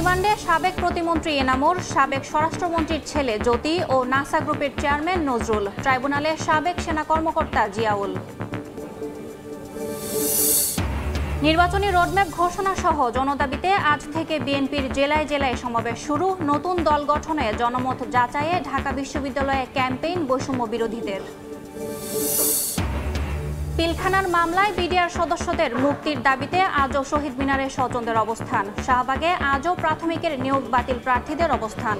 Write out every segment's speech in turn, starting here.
রিমান্ডে সাবেক প্রতিমন্ত্রী এনামুর, সাবেক স্বরাষ্ট্রমন্ত্রীর ছেলে জ্যোতি ও নাসা গ্রুপের চেয়ারম্যান নজরুল, ট্রাইব্যুনালে সাবেক সেনা কর্মকর্তা জিয়াউল। নির্বাচনী রোডম্যাপ ঘোষণা সহ জনদাবিতে আজ থেকে বিএনপির জেলায় জেলায় সমাবেশ শুরু। নতুন দল গঠনে জনমত যাচাইয়ে ঢাকা বিশ্ববিদ্যালয়ে ক্যাম্পেইন বৈষম্য বিরোধীদের। পিলখানার মামলায় বিডিআর সদস্যদের মুক্তির দাবিতে আজও শহীদ মিনারে স্বজনদের অবস্থান। শাহবাগে আজও প্রাথমিকের নিয়োগ বাতিল প্রার্থীদের অবস্থান।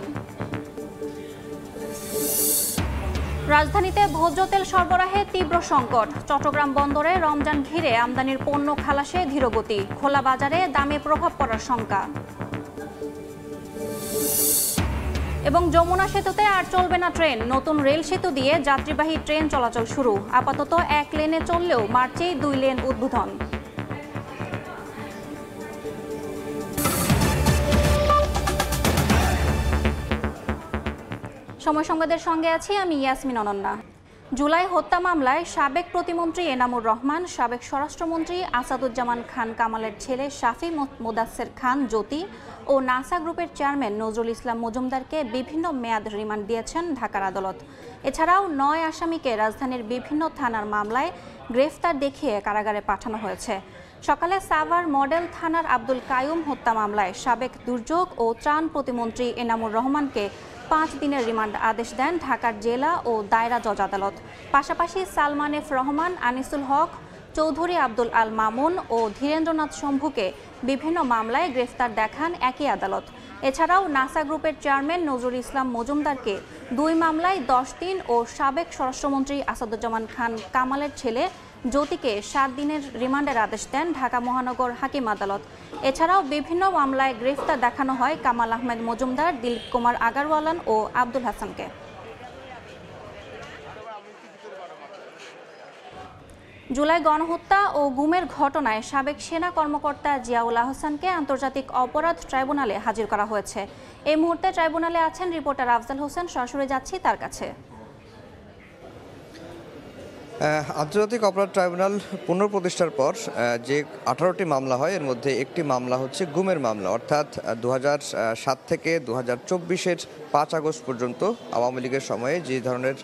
রাজধানীতে ভোজ্য তেল সরবরাহে তীব্র সংকট। চট্টগ্রাম বন্দরে রমজান ঘিরে আমদানির পণ্য খালাসে ধীরগতি। খোলা বাজারে দামে প্রভাব পড়ার শঙ্কা। এবং যমুনা সেতুতে আর চলবে না ট্রেন, নতুন রেল সেতু দিয়ে যাত্রীবাহী ট্রেন চলাচল শুরু। আপাতত এক লেনে চললেও মার্চেই 2 লেন উদ্বোধন। সময় সংবাদের সঙ্গে আছি আমি ইয়াসমিন অনন্যা। জুলাই হত্যা মামলায় সাবেক প্রতিমন্ত্রী এনামুর রহমান, সাবেক স্বরাষ্ট্রমন্ত্রী আসাদুজ্জামান খান কামালের ছেলে শাফি মোদাচ্ছের খান জ্যোতি ও নাসা গ্রুপের চেয়ারম্যান নজরুল ইসলাম মজুমদারকে বিভিন্ন মেয়াদ রিমান্ড দিয়েছেন ঢাকার আদালত। এছাড়াও 9 আসামিকে রাজধানীর বিভিন্ন থানার মামলায় গ্রেফতার দেখিয়ে কারাগারে পাঠানো হয়েছে। সকালে সাভার মডেল থানার আব্দুল কাইয়ুম হত্যা মামলায় সাবেক দুর্যোগ ও ত্রাণ প্রতিমন্ত্রী এনামুর রহমানকে 5 দিনের রিমান্ড আদেশ দেন ঢাকার জেলা ও দায়রা জজ আদালত। পাশাপাশি সালমান এফ রহমান, আনিসুল হক, চৌধুরী আব্দুল আল মামুন ও ধীরেন্দ্রনাথ শম্ভুকে বিভিন্ন মামলায় গ্রেফতার দেখান একই আদালত। এছাড়াও নাসা গ্রুপের চেয়ারম্যান নজরুল ইসলাম মজুমদারকে 2 মামলায় 10 দিন ও সাবেক স্বরাষ্ট্রমন্ত্রী আসাদুজ্জামান খান কামালের ছেলে জ্যোতিকে 7 দিনের রিমান্ডের আদেশ দেন ঢাকা মহানগর হাকিম আদালত। এছাড়াও বিভিন্ন মামলায় গ্রেফতার দেখানো হয় কামাল আহমেদ মজুমদার, দিলীপ কুমার আগারওয়ালান ও আব্দুল হাসানকে। জুলাই গণহত্যা ও গুমের ঘটনায় সাবেক সেনা কর্মকর্তা জিয়াউল আহসানকে আন্তর্জাতিক অপরাধ ট্রাইব্যুনালে হাজির করা হয়েছে। এই মুহূর্তে ট্রাইব্যুনালে আছেন রিপোর্টার আফজাল হোসেন, সরাসরি যাচ্ছি তার কাছে। আন্তর্জাতিক অপরাধ ট্রাইব্যুনাল পুনঃপ্রতিষ্ঠার পর যে 18টি মামলা হয় এর মধ্যে একটি মামলা হচ্ছে গুমের মামলা, অর্থাৎ 2007 থেকে 2024-এর 5 আগস্ট পর্যন্ত আওয়ামী লীগের সময়ে যে ধরনের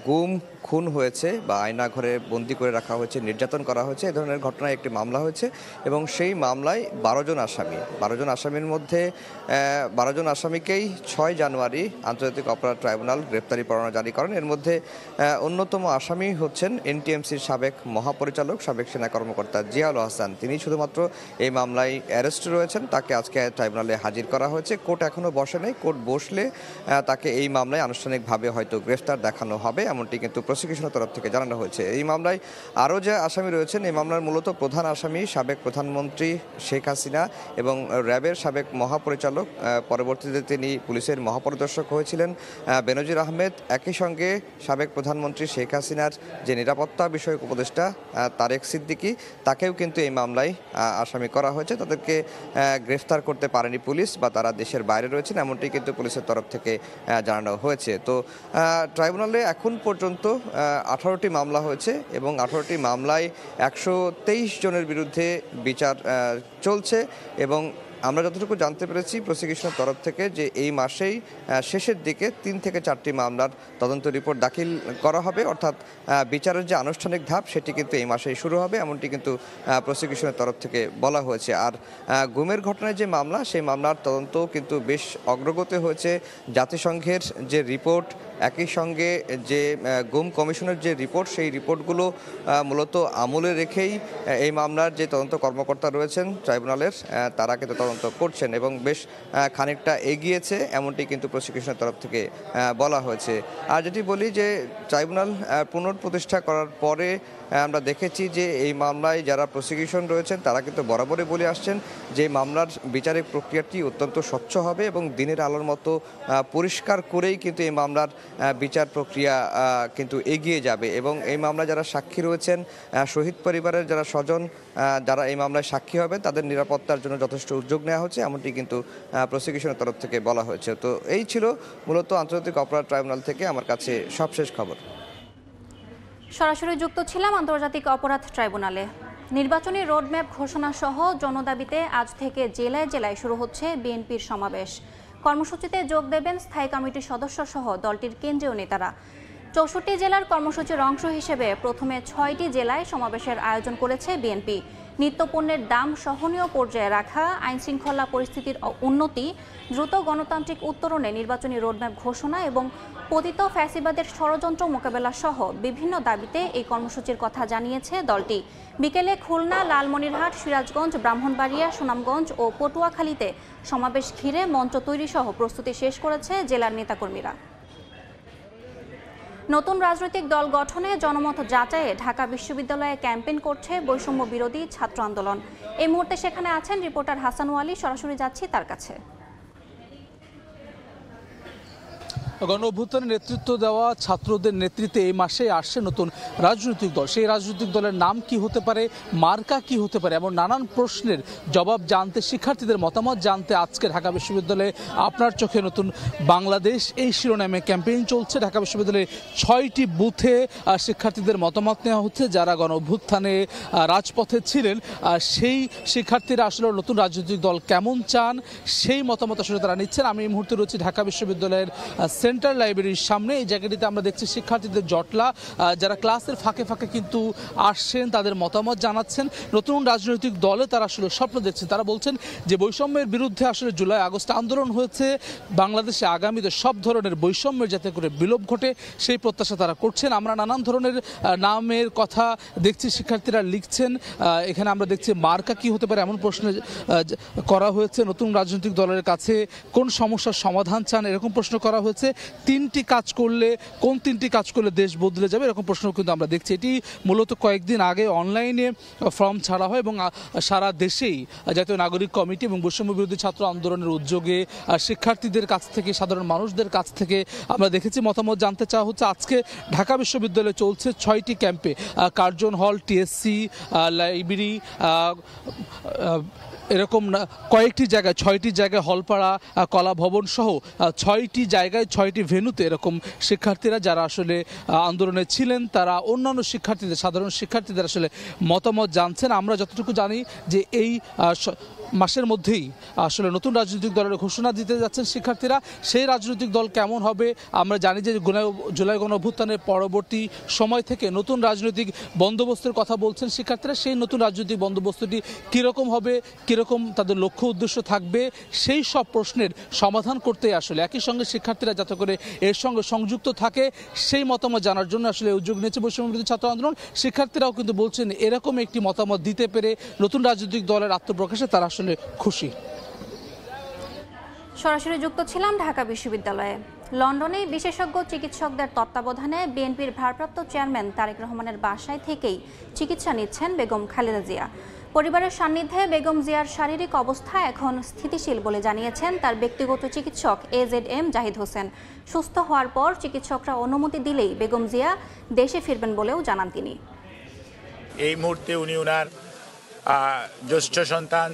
গুম খুন হয়েছে বা আয়না ঘরে বন্দি করে রাখা হয়েছে, নির্যাতন করা হয়েছে, এই ধরনের ঘটনায় একটি মামলা হয়েছে এবং সেই মামলায় 12 জন আসামির মধ্যে 12 জন আসামিকেই 6 জানুয়ারি আন্তর্জাতিক অপরাধ ট্রাইব্যুনাল গ্রেপ্তারি পরোয়ানা জারি করেন। এর মধ্যে অন্যতম আসামি হচ্ছেন এনটিএমসির সাবেক মহাপরিচালক, সাবেক সেনা কর্মকর্তা জিয়াউল আহসান। তিনি শুধুমাত্র এই মামলায় অ্যারেস্ট রয়েছেন, তাকে আজকে ট্রাইব্যুনালে হাজির করা হয়েছে। কোর্ট এখনও বসে নাই, কোর্ট বসলে তাকে এই মামলায় আনুষ্ঠানিকভাবে হয়তো গ্রেফতার দেখানো হবে, এমনটি কিন্তু প্রসিকিউশনের তরফ থেকে জানানো হয়েছে। এই মামলায় আরও যে আসামি রয়েছেন, এই মামলার মূলত প্রধান আসামি সাবেক প্রধানমন্ত্রী শেখ হাসিনা এবং র্যাবের সাবেক মহাপরিচালক, পরবর্তীতে তিনি পুলিশের মহাপরিদর্শক হয়েছিলেন বেনজির আহমেদ। একই সঙ্গে সাবেক প্রধানমন্ত্রী শেখ হাসিনার যে নিরাপত্তা বিষয়ক উপদেষ্টা তারেক সিদ্দিকী, তাকেও কিন্তু এই মামলায় আসামি করা হয়েছে। তাদেরকে গ্রেফতার করতে পারেনি পুলিশ বা তারা দেশের বাইরে রয়েছেন, এমনটি কিন্তু পুলিশের তরফ থেকে জানানো হয়েছে। তো ট্রাইব্যুনালে এখন পর্যন্ত 18টি মামলা হয়েছে এবং 18টি মামলায় 123 জনের বিরুদ্ধে বিচার চলছে এবং আমরা যতটুকু জানতে পেরেছি প্রসিকিউশনের তরফ থেকে যে এই মাসেই শেষের দিকে 3 থেকে 4টি মামলার তদন্ত রিপোর্ট দাখিল করা হবে, অর্থাৎ বিচারের যে আনুষ্ঠানিক ধাপ সেটি কিন্তু এই মাসেই শুরু হবে, এমনটি কিন্তু প্রসিকিউশনের তরফ থেকে বলা হয়েছে। আর গুমের ঘটনায় যে মামলা, সেই মামলার তদন্ত কিন্তু বেশ অগ্রগতি হয়েছে। জাতিসংঘের যে রিপোর্ট, একই সঙ্গে যে গুম কমিশনের যে রিপোর্ট, সেই রিপোর্টগুলো মূলত আমলে রেখেই এই মামলার যে তদন্ত কর্মকর্তা রয়েছেন ট্রাইব্যুনালের, তারা কিন্তু তদন্ত করছেন এবং বেশ খানিকটা এগিয়েছে, এমনটি কিন্তু প্রসিকিউশনের তরফ থেকে বলা হয়েছে। আর যেটি বলি যে ট্রাইব্যুনাল পুনঃপ্রতিষ্ঠা করার পরে আমরা দেখেছি যে এই মামলায় যারা প্রসিকিউশন রয়েছেন তারা কিন্তু বরাবরই বলে আসছেন যে মামলার বিচারিক প্রক্রিয়াটি অত্যন্ত স্বচ্ছ হবে এবং দিনের আলোর মতো পরিষ্কার করেই কিন্তু এই মামলার বিচার প্রক্রিয়া কিন্তু এগিয়ে যাবে এবং এই মামলায় যারা সাক্ষী রয়েছেন, শহীদ পরিবারের যারা স্বজন যারা এই মামলায় সাক্ষী হবেন, তাদের নিরাপত্তার জন্য যথেষ্ট উদ্যোগ নেওয়া হচ্ছে, এমনটি কিন্তু প্রসিকিউশনের তরফ থেকে বলা হয়েছে। তো এই ছিল মূলত আন্তর্জাতিক অপরাধ ট্রাইব্যুনাল থেকে আমার কাছে সবশেষ খবর। সরাসরি যুক্ত ছিলাম আন্তর্জাতিক অপরাধ ট্রাইব্যুনালে। নির্বাচনী রোডম্যাপ ঘোষণা সহ জনদাবিতে আজ থেকে জেলায় জেলায় শুরু হচ্ছে বিএনপির সমাবেশ। কর্মসূচিতে যোগ দেবেন স্থায়ী কমিটির সদস্য সহ দলটির কেন্দ্রীয় নেতারা। ৬৪ জেলার কর্মসূচির অংশ হিসেবে প্রথমে ৬টি জেলায় সমাবেশের আয়োজন করেছে বিএনপি। নিত্যপণ্যের দাম সহনীয় পর্যায়ে রাখা, আইনশৃঙ্খলা পরিস্থিতির উন্নতি, দ্রুত গণতান্ত্রিক উত্তরণে নির্বাচনী রোডম্যাপ ঘোষণা এবং পতিত ফ্যাসিবাদের ষড়যন্ত্র মোকাবেলা সহ বিভিন্ন দাবিতে এই কর্মসূচির কথা জানিয়েছে দলটি। বিকেলে খুলনা, লালমনিরহাট, সিরাজগঞ্জ, ব্রাহ্মণবাড়িয়া, সুনামগঞ্জ ও পটুয়াখালীতে সমাবেশ ঘিরে মঞ্চ তৈরি সহ প্রস্তুতি শেষ করেছে জেলার নেতাকর্মীরা। নতুন রাজনৈতিক দল গঠনে জনমত যাচাইয়ে ঢাকা বিশ্ববিদ্যালয়ে ক্যাম্পেইন করছে বৈষম্য বিরোধী ছাত্র আন্দোলন। এই মুহূর্তে সেখানে আছেন রিপোর্টার হাসান ওয়ালি, সরাসরি যাচ্ছি তার কাছে। গণ অভ্যুত্থানে নেতৃত্ব দেওয়া ছাত্রদের নেতৃত্বে এই মাসে আসছে নতুন রাজনৈতিক দল। সেই রাজনৈতিক দলের নাম কি হতে পারে, মার্কা কি হতে পারে, এমন নানান প্রশ্নের জবাব জানতে, শিক্ষার্থীদের মতামত জানতে আজকে ঢাকা বিশ্ববিদ্যালয়ে আপনার চোখে নতুন বাংলাদেশ এই শিরোনামে ক্যাম্পেইন চলছে। ঢাকা বিশ্ববিদ্যালয়ে 6টি বুথে শিক্ষার্থীদের মতামত নেওয়া হচ্ছে। যারা গণ অভ্যুত্থানে রাজপথে ছিলেন সেই শিক্ষার্থীরা আসলে নতুন রাজনৈতিক দল কেমন চান সেই মতামত আসলে তারা নিচ্ছেন। আমি এই মুহূর্তে রয়েছি ঢাকা বিশ্ববিদ্যালয়ের সেন্ট্রাল লাইব্রেরির সামনে। এই জায়গাটিতে আমরা দেখছি শিক্ষার্থীদের জটলা, যারা ক্লাসের ফাঁকে ফাঁকে কিন্তু আসছেন, তাদের মতামত জানাচ্ছেন। নতুন রাজনৈতিক দলে তারা আসলে স্বপ্ন দেখছেন। তারা বলছেন যে বৈষম্যের বিরুদ্ধে আসলে জুলাই আগস্ট আন্দোলন হয়েছে, বাংলাদেশে আগামীতে সব ধরনের বৈষম্যের যাতে করে বিলোপ ঘটে সেই প্রত্যাশা তারা করছেন। আমরা নানান ধরনের নামের কথা দেখছি শিক্ষার্থীরা লিখছেন। এখানে আমরা দেখছি মার্কা কি হতে পারে এমন প্রশ্ন করা হয়েছে। নতুন রাজনৈতিক দলের কাছে কোন সমস্যার সমাধান চান এরকম প্রশ্ন করা হয়েছে। কোন তিনটি কাজ করলে দেশ বদলে যাবে এরকম প্রশ্ন কিন্তু আমরা দেখছি। এটি মূলত কয়েকদিন আগে অনলাইনে ফর্ম ছাড়া হয় এবং সারা দেশেই জাতীয় নাগরিক কমিটি এবং বৈষম্য বিরোধী ছাত্র আন্দোলনের উদ্যোগে শিক্ষার্থীদের কাছ থেকে, সাধারণ মানুষদের কাছ থেকে আমরা দেখেছি মতামত জানতে চাওয়া হচ্ছে। আজকে ঢাকা বিশ্ববিদ্যালয়ে চলছে 6টি ক্যাম্পে, কার্জন হল, টিএসসি, লাইব্রেরি, এরকম কয়েকটি জায়গায় 6টি জায়গায় হলপাড়া, কলা ভবন সহ 6টি জায়গায় 6টি ভেন্যুতে এরকম শিক্ষার্থীরা যারা আসলে আন্দোলনে ছিলেন তারা অন্যান্য শিক্ষার্থীদের, সাধারণ শিক্ষার্থীদের আসলে মতামত জানছেন। আমরা যতটুকু জানি যে এই মাসের মধ্যেই আসলে নতুন রাজনৈতিক দলের ঘোষণা দিতে যাচ্ছেন শিক্ষার্থীরা। সেই রাজনৈতিক দল কেমন হবে আমরা জানি যে জুলাই গণ অভ্যুত্থানের পরবর্তী সময় থেকে নতুন রাজনৈতিক বন্দোবস্তের কথা বলছেন শিক্ষার্থীরা। সেই নতুন রাজনৈতিক বন্দোবস্তটি কীরকম হবে, কীরকম তাদের লক্ষ্য উদ্দেশ্য থাকবে, সেই সব প্রশ্নের সমাধান করতে আসলে একই সঙ্গে শিক্ষার্থীরা যাতে করে এর সঙ্গে সংযুক্ত থাকে সেই মতামত জানার জন্য আসলে উদ্যোগ নিয়েছে বৈষম্য বিরোধী ছাত্র আন্দোলন। শিক্ষার্থীরাও কিন্তু বলছেন এরকম একটি মতামত দিতে পেরে নতুন রাজনৈতিক দলের আত্মপ্রকাশে তারা আসলে খুশি। সরাসরি যুক্ত ছিলাম ঢাকা বিশ্ববিদ্যালয়ে। লন্ডনে বিশেষজ্ঞ চিকিৎসকদের তত্ত্বাবধানে বিএনপির ভারপ্রাপ্ত চেয়ারম্যান তারেক রহমানের বাসায় থেকেই চিকিৎসা নিচ্ছেন বেগম খালেদা জিয়া। পরিবারের সান্নিধ্যে বেগম জিয়ার শারীরিক অবস্থা এখন স্থিতিশীল বলে জানিয়েছেন তার ব্যক্তিগত চিকিৎসক AZM জাহিদ হোসেন। সুস্থ হওয়ার পর চিকিৎসকরা অনুমতি দিলেই বেগম জিয়া দেশে ফিরবেন বলেও জানান তিনি। এই মুহূর্তে উনি ওনার জ্যেষ্ঠ সন্তান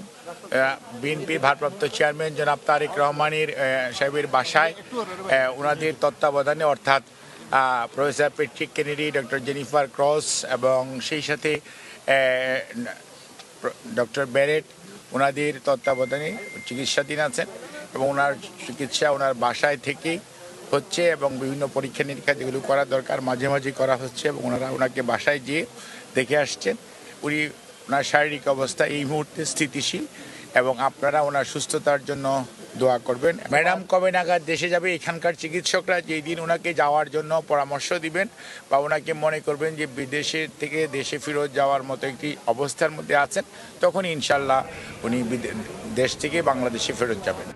বিএনপি ভারপ্রাপ্ত চেয়ারম্যান জনাব তারেক রহমানের সাহেবের বাসায় ওনাদের তত্ত্বাবধানে, অর্থাৎ professor Patrick Kennedy, doctor Jennifer cross এবং সেই সাথে ডক্টর ব্যারেট ওনাদের তত্ত্বাবধানে চিকিৎসাধীন আছেন এবং ওনার চিকিৎসা ওনার বাসায় থেকেই হচ্ছে এবং বিভিন্ন পরীক্ষা নিরীক্ষা যেগুলো করা দরকার মাঝে মাঝে করা হচ্ছে এবং ওনারা ওনাকে বাসায় গিয়ে দেখে আসছেন। ওনার শারীরিক অবস্থা এই মুহূর্তে স্থিতিশীল এবং আপনারা ওনার সুস্থতার জন্য দোয়া করবেন। ম্যাডাম কবে নাগাদ দেশে যাবে, এখানকার চিকিৎসকরা যেই দিন ওনাকে যাওয়ার জন্য পরামর্শ দিবেন বা ওনাকে মনে করবেন যে বিদেশে থেকে দেশে ফেরত যাওয়ার মতো একটি অবস্থার মধ্যে আছেন, তখন ইনশাল্লাহ উনি দেশ থেকে বাংলাদেশে ফেরত যাবেন।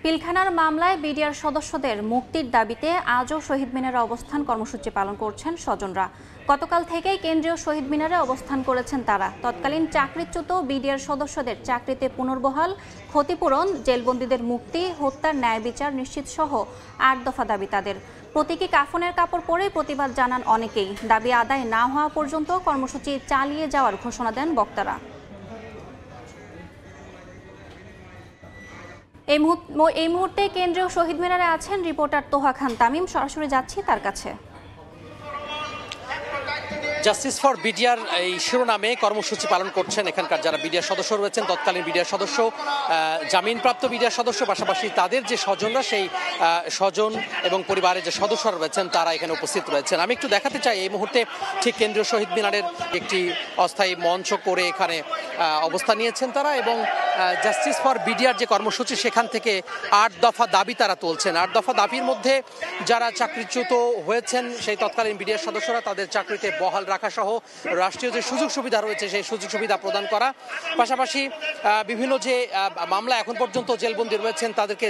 পিলখানার মামলায় বিডিআর সদস্যদের মুক্তির দাবিতে আজও শহীদ মিনারে অবস্থান কর্মসূচি পালন করছেন স্বজনরা। গতকাল থেকেই কেন্দ্রীয় শহীদ মিনারে অবস্থান করেছেন তারা। তৎকালীন চাকরিচ্যুত বিডিআর সদস্যদের চাকরিতে পুনর্বহাল, ক্ষতিপূরণ, জেলবন্দীদের মুক্তি, হত্যার ন্যায় বিচার নিশ্চিত সহ 8 দফা দাবি তাদের। প্রতীকী কাফনের কাপড় পরে প্রতিবাদ জানান অনেকেই। দাবি আদায় না হওয়া পর্যন্ত কর্মসূচি চালিয়ে যাওয়ার ঘোষণা দেন বক্তারা। এই মুহূর্তে কেন্দ্রীয় শহীদ মিনারে আছেন রিপোর্টার তোহা খান তামিম, সরাসরি যাচ্ছি তার কাছে। জাস্টিস ফর বিডিআর এই শিরোনামে কর্মসূচি পালন করছেন এখানকার যারা বিডিআর সদস্য রয়েছেন, তৎকালীন বিডিআর সদস্য, জামিনপ্রাপ্ত বিডিআর সদস্য, পাশাপাশি তাদের যে স্বজনরা, সেই স্বজন এবং পরিবারের যে সদস্যরা রয়েছেন তারা এখানে উপস্থিত রয়েছেন। আমি একটু দেখাতে চাই এই মুহূর্তে ঠিক কেন্দ্রীয় শহীদ মিনারের একটি অস্থায়ী মঞ্চ করে এখানে অবস্থান নিয়েছেন তারা, এবং জাস্টিস ফর বিডিআর যে কর্মসূচি সেখান থেকে 8 দফা দাবি তারা তুলছেন। 8 দফা দাবির মধ্যে যারা চাকরিচ্যুত হয়েছেন সেই তৎকালীন বিডিআর সদস্যরা তাদের চাকরিতে বহাল রাখা সহ রাষ্ট্রীয় যে সুযোগ সুবিধা রয়েছে সেই সুযোগ সুবিধা প্রদান করা, পাশাপাশি বিভিন্ন যে মামলা এখন পর্যন্ত জেলবন্দি রয়েছেন তাদেরকে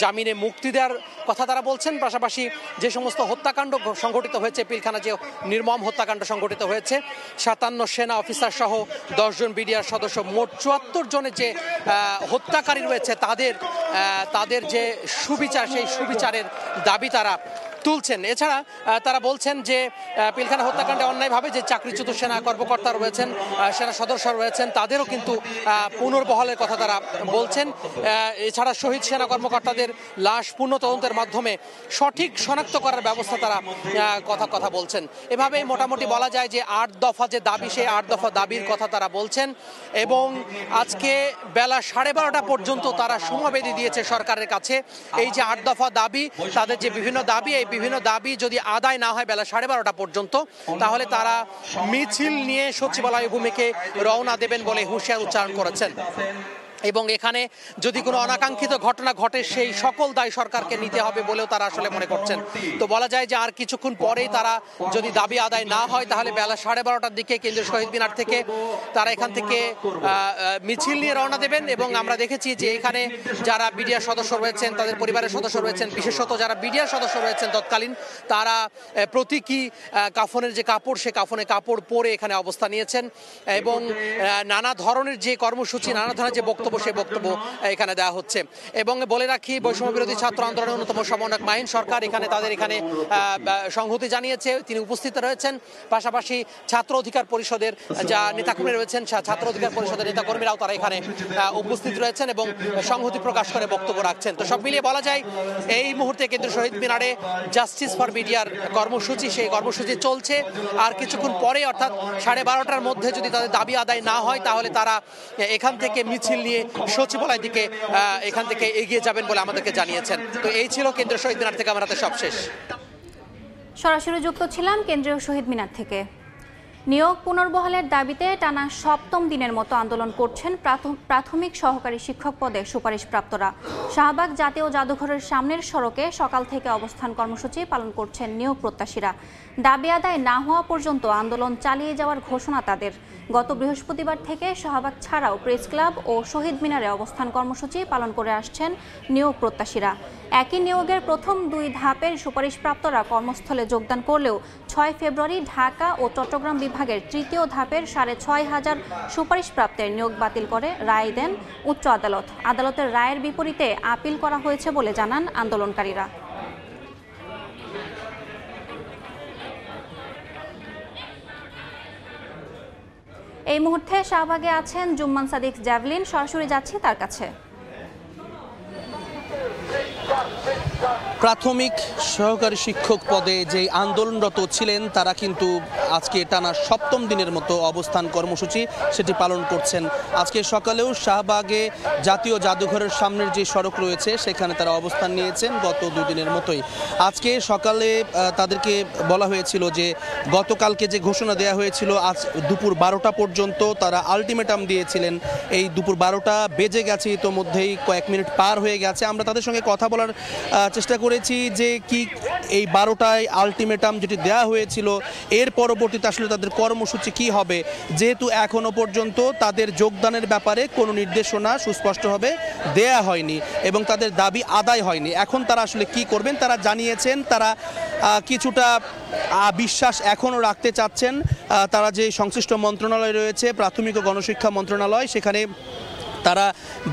জামিনে মুক্তি দেওয়ার কথা তারা বলছেন, পাশাপাশি যে সমস্ত হত্যাকাণ্ড সংঘটিত হয়েছে, পিলখানা যে নির্মম হত্যাকাণ্ড সংঘটিত হয়েছে, 57 সেনা অফিসার সহ 10 জন বিডিআর সদস্য, মোট 74 জনের যে হত্যাকারী রয়েছে তাদের যে সুবিচার, সেই সুবিচারের দাবি তারা তুলছেন। এছাড়া তারা বলছেন যে পিলখানা হত্যাকাণ্ডে অন্যায়ভাবে যে চাকরিচ্যুত সেনা কর্মকর্তা রয়েছেন, সেনা সদস্য রয়েছেন, তাদেরও কিন্তু পুনর্বহালের কথা তারা বলছেন। এছাড়া শহীদ সেনা কর্মকর্তাদের লাশ পূর্ণ তদন্তের মাধ্যমে সঠিক শনাক্ত করার ব্যবস্থা তারা কথা বলছেন। এভাবে মোটামুটি বলা যায় যে 8 দফা যে দাবি, সেই 8 দফা দাবির কথা তারা বলছেন, এবং আজকে বেলা 12:30 পর্যন্ত তারা সময় বেঁধে দিয়েছে সরকারের কাছে। এই যে 8 দফা দাবি, তাদের যে বিভিন্ন দাবি, এই বিভিন্ন দাবি যদি আদায় না হয় বেলা 12:30 পর্যন্ত, তাহলে তারা মিছিল নিয়ে সচিবালয় অভিমুখে রওনা দেবেন বলে হুঁশিয়ার উচ্চারণ করেছেন। এবং এখানে যদি কোনো অনাকাঙ্ক্ষিত ঘটনা ঘটে সেই সকল দায় সরকারকে নিতে হবে বলেও তারা আসলে মনে করছেন। তো বলা যায় যে আর কিছুক্ষণ পরেই তারা যদি দাবি আদায় না হয় তাহলে বেলা 12:30টার দিকে কেন্দ্রীয় শহীদ মিনার থেকে তারা এখান থেকে মিছিল নিয়ে রওনা দেবেন। এবং আমরা দেখেছি যে এখানে যারা বিডিআর সদস্য রয়েছেন, তাদের পরিবারের সদস্য রয়েছেন, বিশেষত যারা বিডিআর সদস্য রয়েছেন তৎকালীন, তারা প্রতীকী কাফনের যে কাপড়, সে কাপড় পরে এখানে অবস্থান নিয়েছেন, এবং নানা ধরনের যে কর্মসূচি, নানা ধরনের যে বক্তব্য, সে বক্তব্য এখানে দেওয়া হচ্ছে। এবং বলে রাখি, বৈষম্য বিরোধী ছাত্র আন্দোলনের অন্যতম সমন্বয়ক মাহিন সরকার তাদের এখানে সংহতি জানিয়েছে, তিনি উপস্থিত রয়েছেন। পাশাপাশি ছাত্র অধিকার পরিষদের যা নেতাকর্মী রয়েছেন, ছাত্র অধিকার পরিষদের নেতাকর্মীরাও তারা এখানে উপস্থিত রয়েছেন এবং সংহতি প্রকাশ করে বক্তব্য রাখছেন। তো সব মিলিয়ে বলা যায় এই মুহূর্তে কেন্দ্রীয় শহীদ মিনারে জাস্টিস ফর বিডিআর কর্মসূচি, সেই কর্মসূচি চলছে। আর কিছুক্ষণ পরে, অর্থাৎ 12:30টার মধ্যে যদি তাদের দাবি আদায় না হয় তাহলে তারা এখান থেকে মিছিল নিয়ে সচিবালয় দিকে এখান থেকে এগিয়ে যাবেন বলে আমাদেরকে জানিয়েছেন। তো এই ছিল কেন্দ্রীয় শহীদ মিনার থেকে আমার হাতে সবশেষ। সরাসরি যুক্ত ছিলাম কেন্দ্রীয় শহীদ মিনার থেকে। নিয়োগ পুনর্বহালের দাবিতে টানা 7ম দিনের মতো আন্দোলন করছেন প্রাথমিক সহকারী শিক্ষক পদে সুপারিশপ্রাপ্তরা। শাহবাগ জাতীয় জাদুঘরের সামনের সড়কে সকাল থেকে অবস্থান কর্মসূচি পালন করছেন নিয়োগ প্রত্যাশীরা। দাবি আদায় না হওয়া পর্যন্ত আন্দোলন চালিয়ে যাওয়ার ঘোষণা তাদের। গত বৃহস্পতিবার থেকে শাহবাগ ছাড়াও প্রেস ক্লাব ও শহীদ মিনারে অবস্থান কর্মসূচি পালন করে আসছেন নিয়োগ প্রত্যাশীরা। একই নিয়োগের প্রথম 2 ধাপের সুপারিশপ্রাপ্তরা কর্মস্থলে যোগদান করলেও 6 ফেব্রুয়ারি ঢাকা ও চট্টগ্রাম বিভাগের 3য় ধাপের 6,500 সুপারিশপ্রাপ্তের নিয়োগ বাতিল করে রায় দেন উচ্চ আদালত। আদালতের রায়ের বিপরীতে আপিল করা হয়েছে বলে জানান আন্দোলনকারীরা। এই মুহূর্তে শাহবাগে আছেন জুম্মান সাদিক জ্যাভলিন, সরাসরি যাচ্ছি তার কাছে। প্রাথমিক সহকারী শিক্ষক পদে যে আন্দোলনরত ছিলেন তারা কিন্তু আজকে টানা 7ম দিনের মতো অবস্থান কর্মসূচি সেটি পালন করছেন। আজকে সকালেও শাহবাগে জাতীয় জাদুঘরের সামনের যে সড়ক রয়েছে সেখানে তারা অবস্থান নিয়েছেন গত 2 দিনের মতোই। আজকে সকালে তাদেরকে বলা হয়েছিল যে গতকালকে যে ঘোষণা দেওয়া হয়েছিল আজ দুপুর 12টা পর্যন্ত তারা আলটিমেটাম দিয়েছিলেন। এই দুপুর 12টা বেজে গেছে, ইতোমধ্যেই কয়েক মিনিট পার হয়ে গেছে। আমরা তাদের সঙ্গে কথা বলার চেষ্টা করেছি যে কি এই 12টায় আলটিমেটাম যেটি দেওয়া হয়েছিল এর পরবর্তীতে আসলে তাদের কর্মসূচি কি হবে, যেহেতু এখনো পর্যন্ত তাদের যোগদানের ব্যাপারে কোনো নির্দেশনা সুস্পষ্টভাবে দেয়া হয়নি এবং তাদের দাবি আদায় হয়নি। এখন তারা আসলে কি করবেন তারা জানিয়েছেন তারা কিছুটা বিশ্বাস এখনও রাখতে চাচ্ছেন। তারা যে সংশ্লিষ্ট মন্ত্রণালয় রয়েছে প্রাথমিক ও গণশিক্ষা মন্ত্রণালয়, সেখানে তারা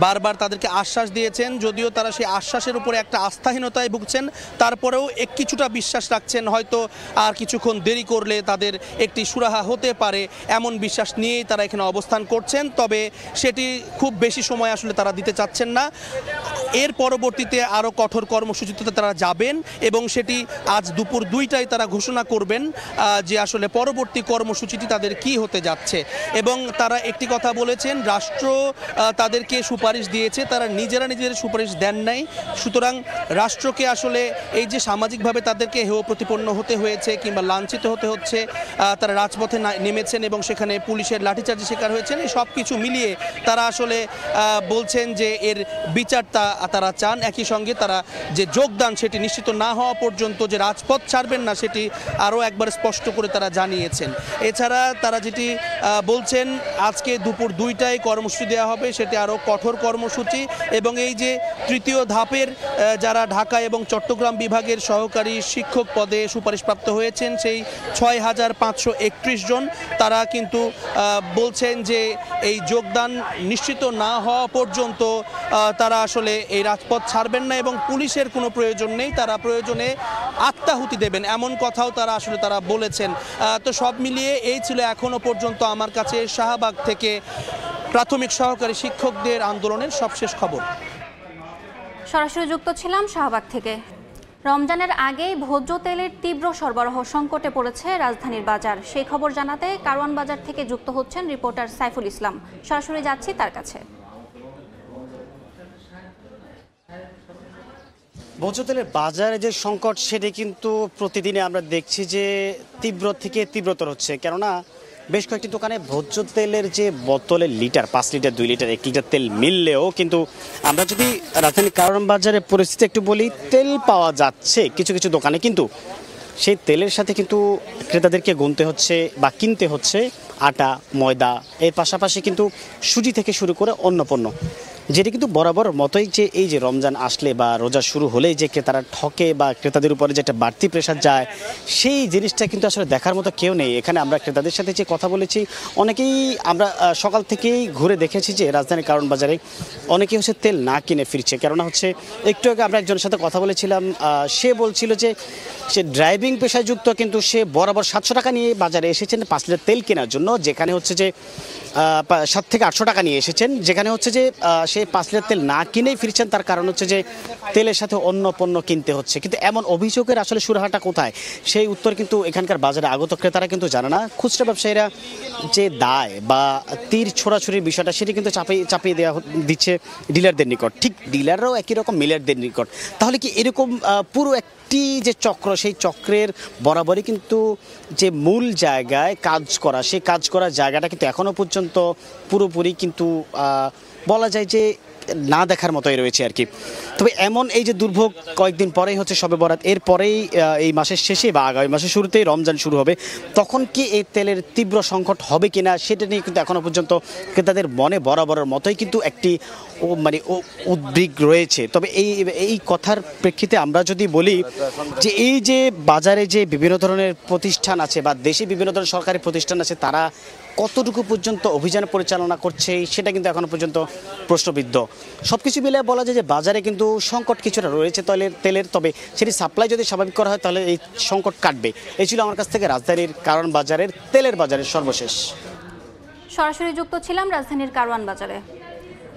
বারবার তাদেরকে আশ্বাস দিয়েছেন, যদিও তারা সেই আশ্বাসের উপরে একটা আস্থাহীনতায় ভুগছেন, তারপরেও কিছুটা বিশ্বাস রাখছেন হয়তো আর কিছুক্ষণ দেরি করলে তাদের একটি সুরাহা হতে পারে, এমন বিশ্বাস নিয়েই তারা এখানে অবস্থান করছেন। তবে সেটি খুব বেশি সময় আসলে তারা দিতে চাচ্ছেন না। এর পরবর্তীতে আরও কঠোর কর্মসূচিতে তারা যাবেন এবং সেটি আজ দুপুর 2টায় তারা ঘোষণা করবেন যে আসলে পরবর্তী কর্মসূচিটি তাদের কি হতে যাচ্ছে। এবং তারা একটি কথা বলেছেন, রাষ্ট্র তাদেরকে সুপারিশ দিয়েছে, তারা নিজেদের সুপারিশ দেন নাই। সুতরাং রাষ্ট্রকে আসলে এই যে সামাজিকভাবে তাদেরকে হেয় প্রতিপন্ন হতে হয়েছে কিংবা লাঞ্ছিত হতে হচ্ছে, তারা রাজপথে নেমেছেন এবং সেখানে পুলিশের লাঠিচার্জের শিকার হয়েছেন, এই সব কিছু মিলিয়ে তারা আসলে বলছেন যে এর বিচারটা তারা চান। একই সঙ্গে তারা যে যোগদান সেটি নিশ্চিত না হওয়া পর্যন্ত যে রাজপথ ছাড়বেন না সেটি আরও একবার স্পষ্ট করে তারা জানিয়েছেন। এছাড়া তারা যেটি বলছেন, আজকে দুপুর 2টায় কর্মসূচি দেওয়া হবে, সেটি আরও কঠোর কর্মসূচি। এবং এই যে তৃতীয় ধাপের যারা ঢাকা এবং চট্টগ্রাম বিভাগের সহকারী শিক্ষক পদে সুপারিশপ্রাপ্ত হয়েছেন সেই 6531 জন, তারা কিন্তু বলছেন যে এই যোগদান নিশ্চিত না হওয়া পর্যন্ত তারা আসলে এই রাজপথ ছাড়বেন না এবং পুলিশের কোনো প্রয়োজন নেই, তারা প্রয়োজনে আত্মাহুতি দেবেন, এমন কথাও তারা আসলে তারা বলেছেন। তো সব মিলিয়ে এই ছিল এখনো পর্যন্ত আমার কাছে শাহবাগ থেকে প্রাথমিক সহকারী শিক্ষকদের আন্দোলনের সবশেষ খবর। সরাসরি যুক্ত ছিলাম শাহবাগ থেকে। রমজানের আগেই ভোজ্য তেলের তীব্র সরবরাহ সংকটে পড়েছে রাজধানীর বাজার। সেই খবর জানাতে কারওয়ান বাজার থেকে যুক্ত হচ্ছেন রিপোর্টার সাইফুল ইসলাম। সরাসরি যাচ্ছি তার কাছে। ভোজ্য তেলের বাজারে যে সংকট সেটি কিন্তু প্রতিদিনে আমরা দেখছি যে তীব্র থেকে তীব্রতর হচ্ছে। কেননা বেশ কয়েকটি দোকানে ভোজ্য তেলের যে বোতলের লিটার 5 লিটার 2 লিটার 1 লিটার তেল মিললেও কিন্তু আমরা যদি রাজধানীর কারওয়ান বাজারের পরিস্থিতি একটু বলি, তেল পাওয়া যাচ্ছে কিছু কিছু দোকানে, কিন্তু সেই তেলের সাথে কিন্তু ক্রেতাদেরকে গুনতে হচ্ছে বা কিনতে হচ্ছে আটা, ময়দা, এর পাশাপাশি কিন্তু সুজি থেকে শুরু করে অন্য পণ্য, যেটি কিন্তু বরাবর মতোই যে এই যে রমজান আসলে বা রোজা শুরু হলেই যে ক্রেতারা ঠকে বা ক্রেতাদের উপরে যে একটা বাড়তি প্রেশার যায়, সেই জিনিসটা কিন্তু আসলে দেখার মতো কেউ নেই। এখানে আমরা ক্রেতাদের সাথে যে কথা বলেছি, অনেকেই আমরা সকাল থেকেই ঘুরে দেখেছি যে রাজধানীর কারওয়ান বাজারে অনেকেই হচ্ছে তেল না কিনে ফিরছে। কেননা হচ্ছে একটু আগে আমরা একজনের সাথে কথা বলেছিলাম, সে বলছিল যে সে ড্রাইভিং পেশায় যুক্ত, কিন্তু সে বরাবর 700 টাকা নিয়ে বাজারে এসেছেন 5 লিটার তেল কেনার জন্য, যেখানে হচ্ছে যে 7 থেকে 800 টাকা নিয়ে এসেছেন, যেখানে হচ্ছে যে সে 5 লিটার তেল না কিনেই ফিরছেন। তার কারণ হচ্ছে যে তেলের সাথে অন্য পণ্য কিনতে হচ্ছে। কিন্তু এমন অভিযোগের আসলে সুরাহাটা কোথায়, সেই উত্তর কিন্তু এখানকার বাজারে আগত ক্রেতারা কিন্তু জানে না। খুচরা ব্যবসায়ীরা যে দায় বা তীর ছোড়াছুরির বিষয়টা সেটি কিন্তু চাপিয়ে দেওয়া দিচ্ছে ডিলারদের নিকট, ঠিক ডিলাররাও একই রকম মিলারদের নিকট। তাহলে কি এরকম পুরো একটি যে চক্র, সেই চক্রের বরাবরই কিন্তু যে মূল জায়গায় কাজ করা, সেই কাজ করার জায়গাটা কিন্তু এখনও পর্যন্ত পুরোপুরি কিন্তু বলা যায় যে না দেখার মতোই রয়েছে আর কি। তবে এমন এই যে দুর্ভোগ কয়েকদিন পরেই হচ্ছে শবে বরাত, এরপরেই এই মাসের শেষে বা আগামী মাসের শুরুতেই রমজান শুরু হবে, তখন কি এই তেলের তীব্র সংকট হবে কিনা সেটা নিয়ে কিন্তু এখনও পর্যন্ত ক্রেতাদের মনে বরাবরের মতোই কিন্তু একটি উদ্বেগ রয়েছে। তবে এই কথার প্রেক্ষিতে আমরা যদি বলি যে এই যে বাজারে যে বিভিন্ন ধরনের প্রতিষ্ঠান আছে বা দেশে বিভিন্ন ধরনের সরকারি প্রতিষ্ঠান আছে, তারা কতটুকু পর্যন্ত অভিযান পরিচালনা করছে সেটা কিন্তু এখনো পর্যন্ত প্রশ্নবিদ্ধ। সব কিছু মিলে বলা যায় যে বাজারে কিন্তু সংকট কিছুটা রয়েছে তেলের, তবে সেটি সাপ্লাই যদি স্বাভাবিক করা হয় তাহলে এই সংকট কাটবে। এই ছিল আমার কাছ থেকে রাজধানীর কারওয়ান বাজারের তেলের বাজারের সর্বশেষ। সরাসরি যুক্ত ছিলাম রাজধানীর কারওয়ান বাজারে।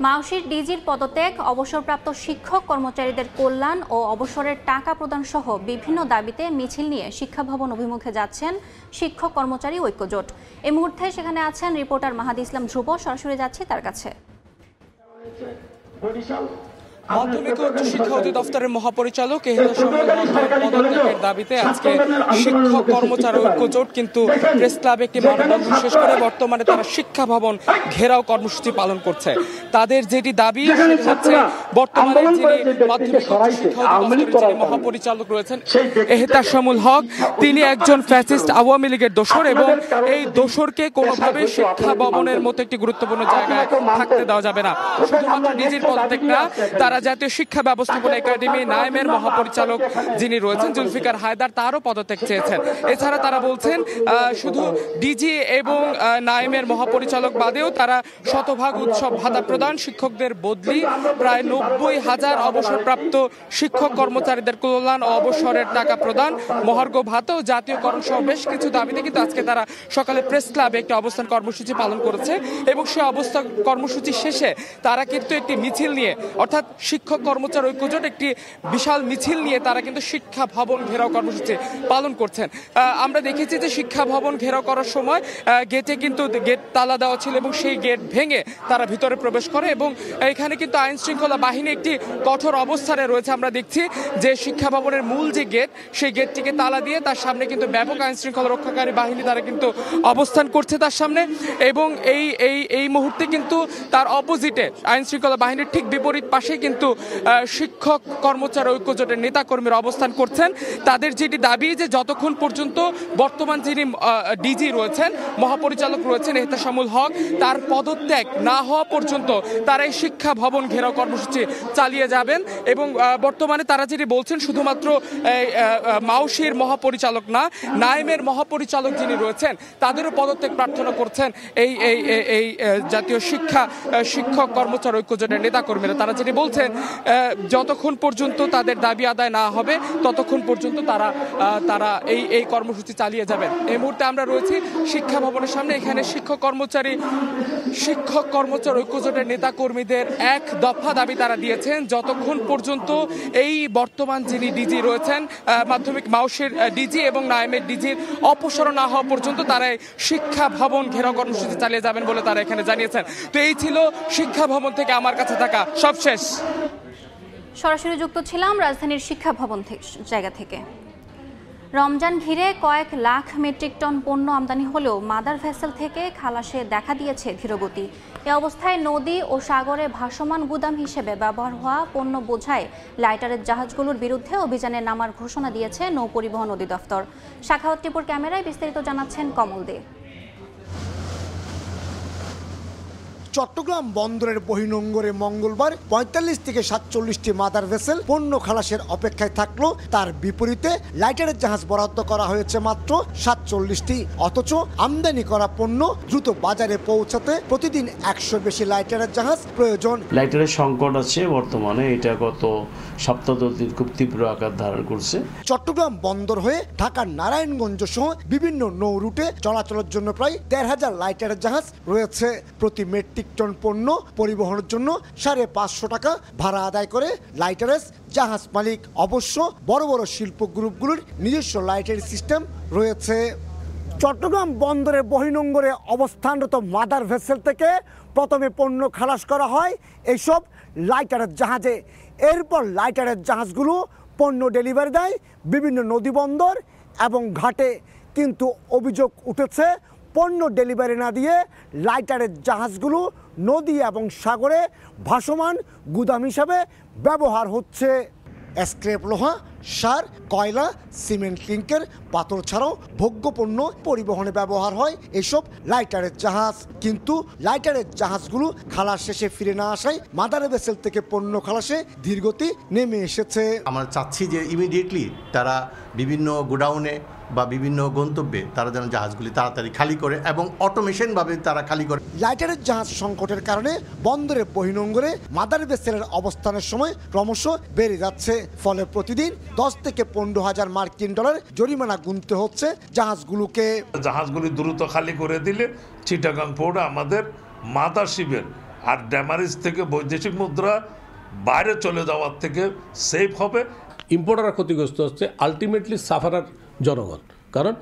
মাউশির ডিজির পদত্যাগ, অবসরপ্রাপ্ত শিক্ষক কর্মচারীদের কল্যাণ ও অবসরের টাকা প্রদান সহ বিভিন্ন দাবিতে মিছিল নিয়ে শিক্ষা ভবন অভিমুখে যাচ্ছেন শিক্ষক কর্মচারী ঐক্যজোট। এই মুহূর্তে সেখানে আছেন রিপোর্টার মাহাদি ইসলাম ধ্রুব। সরাসরি যাচ্ছি তার কাছে। মাধ্যমিক ও উচ্চ শিক্ষা অধিদপ্তরের মহাপরিচালক পদত্যাগের দাবিতে আজকে শিক্ষক কর্মচারী ঐক্যজোট কিন্তু প্রেস ক্লাবে একটি মানববন্ধন শেষ করে বর্তমানে তারা শিক্ষা ভবন ঘেরাও কর্মসূচি পালন করছে। তাদের যেটি দাবি সেটি হচ্ছে বর্তমানে যিনি মাধ্যমিক ও উচ্চ শিক্ষা অধিদপ্তরের যিনি মহাপরিচালক রয়েছেন এহতেশামুল হক, তিনি একজন ফ্যাসিস্ট আওয়ামী লীগের দোসর এবং এই দোসরকে কোনোভাবে শিক্ষা ভবনের মতো একটি গুরুত্বপূর্ণ জায়গায় থাকতে দেওয়া যাবে না। শুধুমাত্র ডিজির পদত্যাগ না, তারা তারা জাতীয় শিক্ষা ব্যবস্থাপনা একাডেমি নাইমের মহাপরিচালক যিনি রয়েছেন জুলফিকার হায়দার তারও পদত্যাগ চেয়েছেন। এছাড়া তারা বলছেন শুধু ডিজি এবং নাইমের মহাপরিচালক বাদেও তারা শতভাগ উৎসব ভাতা প্রদান, শিক্ষকদের বদলি, প্রায় 90,000 অবসরপ্রাপ্ত শিক্ষক কর্মচারীদের কল্যাণ ও অবসরের টাকা প্রদান, মহার্ঘ ভাতা ও জাতীয়করণ সহ বেশ কিছু দাবিতে কিন্তু আজকে তারা সকালে প্রেস ক্লাবে একটি অবস্থান কর্মসূচি পালন করেছে এবং সেই অবস্থান কর্মসূচি শেষে তারা কিন্তু একটি মিছিল নিয়ে, অর্থাৎ শিক্ষক কর্মচারী ঐক্যজোট একটি বিশাল মিছিল নিয়ে তারা কিন্তু শিক্ষা ভবন ঘেরাও কর্মসূচি পালন করছেন। আমরা দেখেছি যে শিক্ষা ভবন ঘেরাও করার সময় গেটে কিন্তু গেট তালা দেওয়া ছিল এবং সেই গেট ভেঙে তারা ভিতরে প্রবেশ করে এবং এখানে কিন্তু আইন শৃঙ্খলা বাহিনী একটি কঠোর অবস্থানে রয়েছে। আমরা দেখছি যে শিক্ষা ভবনের মূল যে গেট সেই গেটটিকে তালা দিয়ে তার সামনে কিন্তু ব্যাপক আইন শৃঙ্খলা রক্ষাকারী বাহিনী তারা কিন্তু অবস্থান করছে তার সামনে এবং এই মুহূর্তে কিন্তু তার অপোজিটে আইন শৃঙ্খলা বাহিনীর ঠিক বিপরীত পাশে কিন্তু শিক্ষক কর্মচারী ঐক্যজোটের নেতাকর্মীরা অবস্থান করছেন। তাদের যেটি দাবি যে যতক্ষণ পর্যন্ত বর্তমান যিনি ডিজি রয়েছেন, মহাপরিচালক রয়েছেন এহতেশামুল হক, তার পদত্যাগ না হওয়া পর্যন্ত তারা এই শিক্ষা ভবন ঘেরাও কর্মসূচি চালিয়ে যাবেন এবং বর্তমানে তারা যেটি বলছেন শুধুমাত্র মাউশির মহাপরিচালক না, নাইমের মহাপরিচালক যিনি রয়েছেন তাদেরও পদত্যাগ প্রার্থনা করছেন এই জাতীয় শিক্ষক কর্মচারী ঐক্যজোটের নেতাকর্মীরা। তারা যেটি বলছেন যতক্ষণ পর্যন্ত তাদের দাবি আদায় না হবে ততক্ষণ পর্যন্ত তারা এই কর্মসূচি চালিয়ে যাবেন। এই মুহূর্তে আমরা রয়েছি শিক্ষা ভবনের সামনে। এখানে শিক্ষক কর্মচারী ঐক্যজোটের নেতাকর্মীদের এক দফা দাবি তারা দিয়েছেন, যতক্ষণ পর্যন্ত এই বর্তমান যিনি ডিজি রয়েছেন মাধ্যমিক মাউশির ডিজি এবং নাইমের ডিজির অপসারণ না হওয়া পর্যন্ত তারা শিক্ষা ভবন ঘেরাও কর্মসূচি চালিয়ে যাবেন বলে তারা এখানে জানিয়েছেন। তো এই ছিল শিক্ষা ভবন থেকে আমার কাছে থাকা সবশেষ। সরাসরি যুক্ত ছিলাম রাজধানীর শিক্ষা ভবন জায়গা থেকে। রমজান ঘিরে কয়েক লাখ মেট্রিক টন পণ্য আমদানি হলেও মাদার ভেসেল থেকে খালাসে দেখা দিয়েছে ধীরগতি। এ অবস্থায় নদী ও সাগরে ভাসমান গুদাম হিসেবে ব্যবহার হওয়া পণ্য বোঝাই লাইটারের জাহাজগুলোর বিরুদ্ধে অভিযানে নামার ঘোষণা দিয়েছে নৌপরিবহন অধিদপ্তর। শাখাওয়াত টিপুর ক্যামেরায় বিস্তারিত জানাচ্ছেন কমল দে। চট্টগ্রাম বন্দরের বহির্নোঙরে মঙ্গলবার ৪৫ থেকে ৪৭টি মাদার ভেসেল পণ্য খালাসের অপেক্ষায় থাকলো। তার বিপরীতে লাইটারের জাহাজ বরাদ্দ করা হয়েছে মাত্র ৪৭টি। অথচ আমদানি করা পণ্য দ্রুত বাজারে পৌঁছাতে প্রতিদিন ১০০ বেশি লাইটারের জাহাজ প্রয়োজন। লাইটারের সংকট আছে বর্তমানে, এটা গত সপ্তাহ দিন খুব তীব্র আকার ধারণ করছে। চট্টগ্রাম বন্দর হয়ে ঢাকার নারায়ণগঞ্জ সহ বিভিন্ন নৌ রুটে চলাচলের জন্য প্রায় ১৫০০ লাইটারের জাহাজ রয়েছে। প্রতি মেট্রিক টন পণ্য পরিবহনের জন্য ৫৫০ টাকা ভাড়া আদায় করে লাইটারের জাহাজ মালিক। অবশ্য বড় বড় শিল্প গ্রুপগুলোর নিজস্ব লাইটারি সিস্টেম রয়েছে। চট্টগ্রাম বন্দরের বহির্নোঙরে অবস্থানরত মাদার ভেসেল থেকে প্রথমে পণ্য খালাস করা হয় এইসব লাইটারের জাহাজে। এরপর লাইটারের জাহাজগুলো পণ্য ডেলিভারি দেয় বিভিন্ন নদী বন্দর এবং ঘাটে। কিন্তু অভিযোগ উঠেছে পণ্য ডেলিভারি না দিয়ে লাইটারের জাহাজগুলো নদী এবং সাগরে ভাসমান গুদাম হিসাবে ব্যবহার হচ্ছে। স্ক্র্যাপ লোহা, সার, কয়লা, সিমেন্ট, ক্লিংকের, পাথর ছাড়াও ভোগ্য পণ্য পরিবহনে ব্যবহার হয় এসব লাইটারের জাহাজ। কিন্তু লাইটারের জাহাজগুলো খালাস শেষে ফিরে না আসায় মাদার ভেসেল থেকে পণ্য খালাসে ধীরগতি নেমে এসেছে। আমরা চাচ্ছি যে ইমিডিয়েটলি তারা বিভিন্ন গোডাউনে বা বিভিন্ন গন্তব্যে তারা যেন জাহাজগুলি তাড়াতাড়ি খালি করে এবং অটোমেশনভাবে তারা খালি করে। লাইটারের জাহাজ সংকটের কারণে বন্দরের বহির্নোঙরে মাদার ভেসেলের অবস্থানের সময় ক্রমশ বেড়ে যাচ্ছে। ফলে প্রতিদিন ১০ থেকে ১৫,০০০ মার্কিন ডলার জরিমানা গুনতে হচ্ছে জাহাজগুলোকে। জাহাজগুলি দ্রুত খালি করে দিলে চিটাগাং পোর্ট আমাদের মাদার শিপের আর ড্যামারিজ থেকে বৈদেশিক মুদ্রা বাইরে চলে যাওয়ার থেকে সেফ হবে। ইম্পোর্টাররা ক্ষতিগ্রস্ত হচ্ছে, আলটিমেটলি সাফারার জনগণ, কারণ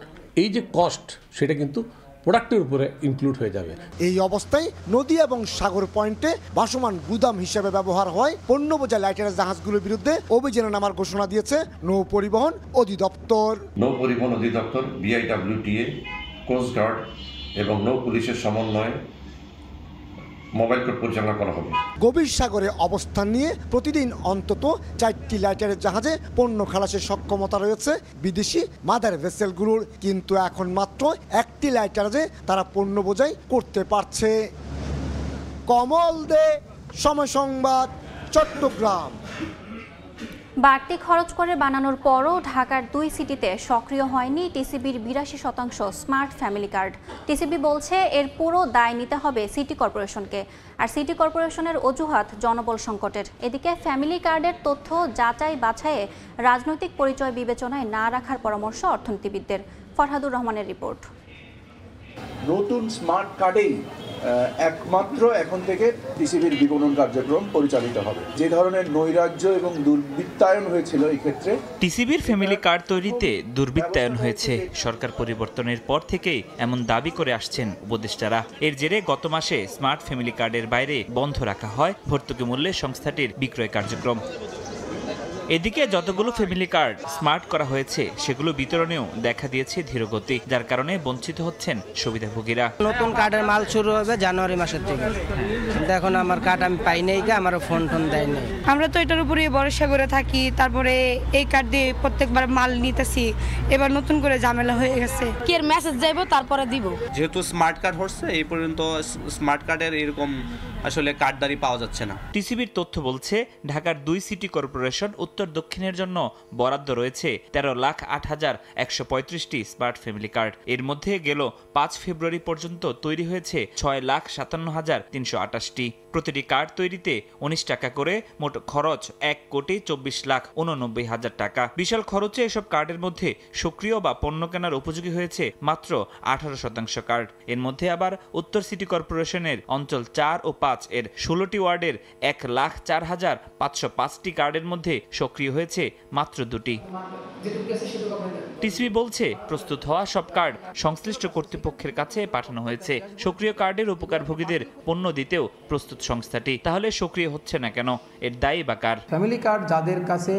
এই যে কস্ট সেটা কিন্তু প্রোডাক্টের উপরে ইনক্লুড হয়ে যাবে। এই অবস্থায় নদী এবং সাগর পয়েন্টে ভাসমান গুদাম হিসেবে ব্যবহার হয় পণ্য বোঝা লাইটারের জাহাজগুলোর বিরুদ্ধে অভিযানে নামার ঘোষণা দিয়েছে নৌ পরিবহন অধিদপ্তর। নৌ পরিবহন অধিদপ্তর, BIWTA, কোস্টগার্ড এবং নৌ পুলিশের সমন্বয়ে মোবাইল কোর্ট পরিচালনা করা হবে। গভীর সাগরে অবস্থান নিয়ে প্রতিদিন অন্তত 4টি লাইটারের জাহাজে পণ্য খালাসের সক্ষমতা রয়েছে বিদেশি মাদার ভেসেলগুলোর। কিন্তু এখন মাত্র 1টি লাইটারে তারা পণ্য বোঝাই করতে পারছে। কমল দে, সময় সংবাদ, চট্টগ্রাম। বাড়তি খরচ করে বানানোর পরও ঢাকার 2 সিটিতে সক্রিয় হয়নি টিসিবির 82% স্মার্ট ফ্যামিলি কার্ড। টিসিবি বলছে এর পুরো দায় নিতে হবে সিটি কর্পোরেশনকে, আর সিটি কর্পোরেশনের অজুহাত জনবল সংকটের। এদিকে ফ্যামিলি কার্ডের তথ্য যাচাই বাছাইয়ে রাজনৈতিক পরিচয় বিবেচনায় না রাখার পরামর্শ অর্থনীতিবিদদের। ফরহাদুর রহমানের রিপোর্ট। নতুন স্মার্ট কার্ডেই একমাত্র এখন থেকে টিসিবির বিপণন কার্যক্রম পরিচালিত হবে। যে ধরনের নৈরাজ্য এবং দুর্বৃত্তায়ন হয়েছিল এই ক্ষেত্রে টিসিবির ফ্যামিলি কার্ড তৈরিতে দুর্বৃত্তায়ন হয়েছে। সরকার পরিবর্তনের পর থেকেই এমন দাবি করে আসছেন উপদেষ্টারা। এর জেরে গত মাসে স্মার্ট ফ্যামিলি কার্ডের বাইরে বন্ধ রাখা হয় ভর্তুকি মূল্যে সংস্থাটির বিক্রয় কার্যক্রম। এদিকে যতগুলো ফ্যামিলি কার্ড স্মার্ট করা হয়েছে সেগুলো বিতরণেও দেখা দিয়েছে ধীরগতি, যার কারণে বঞ্চিত হচ্ছেন সুবিধাভোগীরা। নতুন কার্ডের মাল শুরু হবে জানুয়ারি মাসের থেকে, কিন্তু এখন আমার কার্ড আমি পাই নাই, আমারও ফোন দেয় নাই। আমরা তো এটার উপরে ভরসা করে থাকি, তারপরে এই কার্ড দিয়ে প্রত্যেকবার মাল নিতেছি, এবার নতুন করে ঝামেলা হয়ে গেছে। কি এর মেসেজ যাইব তারপরে দিব। যেহেতু স্মার্ট কার্ড হচ্ছে এই পর্যন্ত স্মার্ট কার্ডের এরকম আসলে কার্ডদারি পাওয়া যাচ্ছে না। টিসিবির তথ্য বলছে ঢাকার 2 সিটি কর্পোরেশন উত্তর দক্ষিণের জন্য বরাদ্দ রয়েছে 13,08,135টি স্মার্ট ফ্যামিলি কার্ড। এর মধ্যে গেল 5 ফেব্রুয়ারি পর্যন্ত তৈরি হয়েছে 6,57,328টি। প্রতিটি কার্ড তৈরিতে 19 টাকা করে, মোট খরচ 1,24,89,000 টাকা। বিশাল খরচে এসব কার্ডের মধ্যে সক্রিয় বা পণ্য কেনার উপযোগী হয়েছে মাত্র 18% কার্ড। এর মধ্যে আবার উত্তর সিটি কর্পোরেশনের অঞ্চল 4 ও 5 এর 16টি ওয়ার্ডের 1,04,505টি কার্ডের মধ্যে সক্রিয় হয়েছে মাত্র 2টি। টিসিবি বলছে প্রস্তুত হওয়া সব কার্ড সংশ্লিষ্ট কর্তৃপক্ষের কাছে পাঠানো হয়েছে। সক্রিয় কার্ডের উপকারভোগীদের পণ্য দিতেও প্রস্তুত সংস্থাটি। তাহলে সক্রিয় হচ্ছে না কেন? এর দায়ী বা কার? ফ্যামিলি কার্ড যাদের কাছে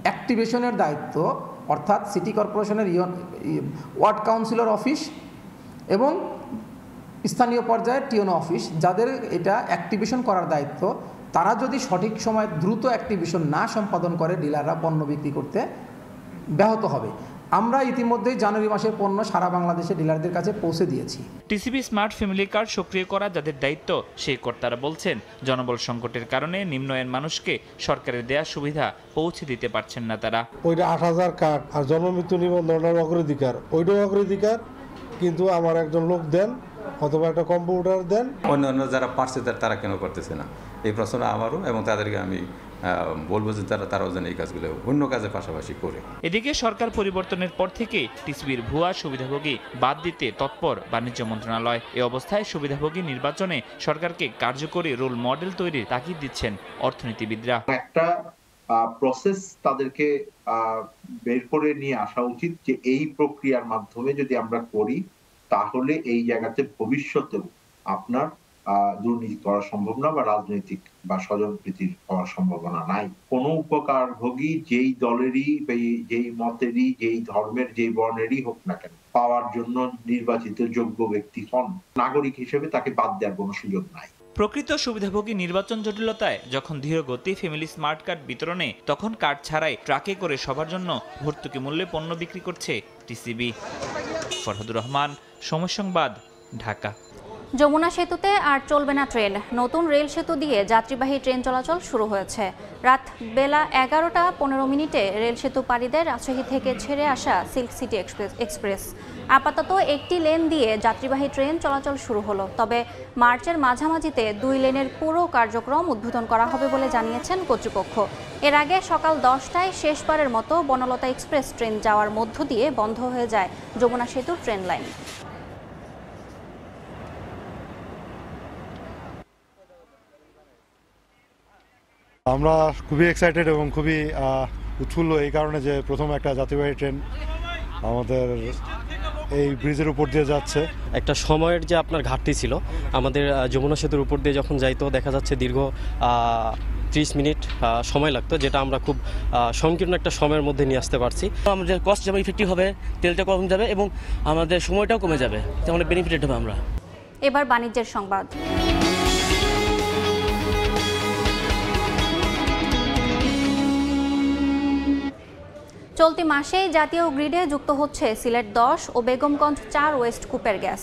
অ্যাক্টিভেশনের দায়িত্ব, অর্থাৎ সিটি কর্পোরেশনের ওয়ার্ড কাউন্সিলর অফিস এবং স্থানীয় পর্যায়ে টিওনো অফিস, যাদের এটা অ্যাক্টিভেশন করার দায়িত্ব, তারা যদি সঠিক সময় দ্রুত অ্যাক্টিভেশন না সম্পাদন করে ডিলাররা পণ্য বিক্রি করতে ব্যাহত হবে। আমরা ইতিমধ্যেই জানুয়ারি মাসের পণ্য সারা বাংলাদেশে ডিলারদের কাছে পৌঁছে দিয়েছি। টিসিবি স্মার্ট ফ্যামিলি কার্ড সক্রিয় করা যাদের দায়িত্ব সেই কর্তারা বলছেন জনবল সংকটের কারণে নিম্ন আয়ের মানুষকে সরকারের দেয়া সুবিধা পৌঁছে দিতে পারছেন না তারা। ওইটা 8,000 কার্ড আর জন্মমৃত্যু নিবন্ধনের অগ্রাধিকার, ওইটাও অগ্রাধিকার, কিন্তু আমার একজন লোক দেন অথবা একটা কম্পিউটার দেন। অন্যান্য যারা পারছে তারা কেন করতেছে না, এই প্রশ্ন আমারও, এবং তাদেরকে আমি বলবো যে তারাও যেন এই কাজগুলো অন্য কাজের পাশাপাশি করে। এদিকে সরকার পরিবর্তনের পর থেকে টিসিবির ভুয়া সুবিধাভোগী বাদ দিতে তৎপর বাণিজ্য মন্ত্রণালয়। এ অবস্থায় সুবিধাভোগী নির্বাচনে সরকারকে কার্যকরী রোল মডেল তৈরির তাগিদ দিচ্ছেন অর্থনীতিবিদরা। একটা প্রসেস তাদেরকে বের করে নিয়ে আসা উচিত যে এই প্রক্রিয়ার মাধ্যমে যদি আমরা করি তাহলে এই জায়গাতে ভবিষ্যতেও আপনার দুর্নীতি করা সম্ভব না বা রাজনৈতিক বা স্বজনপ্রীতির হওয়ার সম্ভাবনা নাই। কোনো উপকারভোগী যেই দলেরই, যেই মতেরই, যেই ধর্মের, যেই বর্ণেরই হোক না কেন, পাওয়ার জন্য নির্বাচিত যোগ্য ব্যক্তি হন, নাগরিক হিসেবে তাকে বাদ দেওয়ার কোনো সুযোগ নাই। প্রকৃত সুবিধাভোগী নির্বাচন জটিলতায় যখন ধীরগতি ফ্যামিলি স্মার্ট কার্ড বিতরণে, তখন কার্ড ছাড়াই ট্রাকে করে সবার জন্য ভর্তুকি মূল্যে পণ্য বিক্রি করছে টিসিবি। ফরহাদুর রহমান, সময় সংবাদ, ঢাকা। যমুনা সেতুতে আর চলবে না ট্রেন। নতুন রেল সেতু দিয়ে যাত্রীবাহী ট্রেন চলাচল শুরু হয়েছে। রাত বেলা 11:15 রেল সেতু পাড়ি দেয় রাজশাহী থেকে ছেড়ে আসা সিল্ক সিটি এক্সপ্রেস। আপাতত একটি লেন দিয়ে যাত্রীবাহী ট্রেন চলাচল শুরু হলো, তবে মার্চের মাঝামাঝিতে 2 লেনের পুরো কার্যক্রম উদ্বোধন করা হবে বলে জানিয়েছেন কর্তৃপক্ষ। এর আগে সকাল 10টায় শেষবারের মতো বনলতা এক্সপ্রেস ট্রেন যাওয়ার মধ্য দিয়ে বন্ধ হয়ে যায় যমুনা সেতুর ট্রেন লাইন। আমরা খুবই এক্সাইটেড এবং খুবই উৎফুল্ল এই কারণে যে প্রথম একটা যাত্রীবাহী ট্রেন আমাদের এই ব্রিজের উপর দিয়ে যাচ্ছে। একটা সময়ের যে আপনার ঘাটতি ছিল, আমাদের যমুনা সেতুর উপর দিয়ে যখন যাইতো দেখা যাচ্ছে দীর্ঘ 30 মিনিট সময় লাগতো, যেটা আমরা খুব সংকীর্ণ একটা সময়ের মধ্যে নিয়ে আসতে পারছি। আমাদের কস্ট যেমন ইফেক্টিভ হবে, তেলটা কম যাবে এবং আমাদের সময়টাও কমে যাবে, তেমন বেনিফিটেড হবে আমরা। এবার বাণিজ্যের সংবাদ। চলতি মাসেই জাতীয় গ্রিডে যুক্ত হচ্ছে সিলেট 10 ও বেগমগঞ্জ 4 ওয়েস্ট কূপের গ্যাস।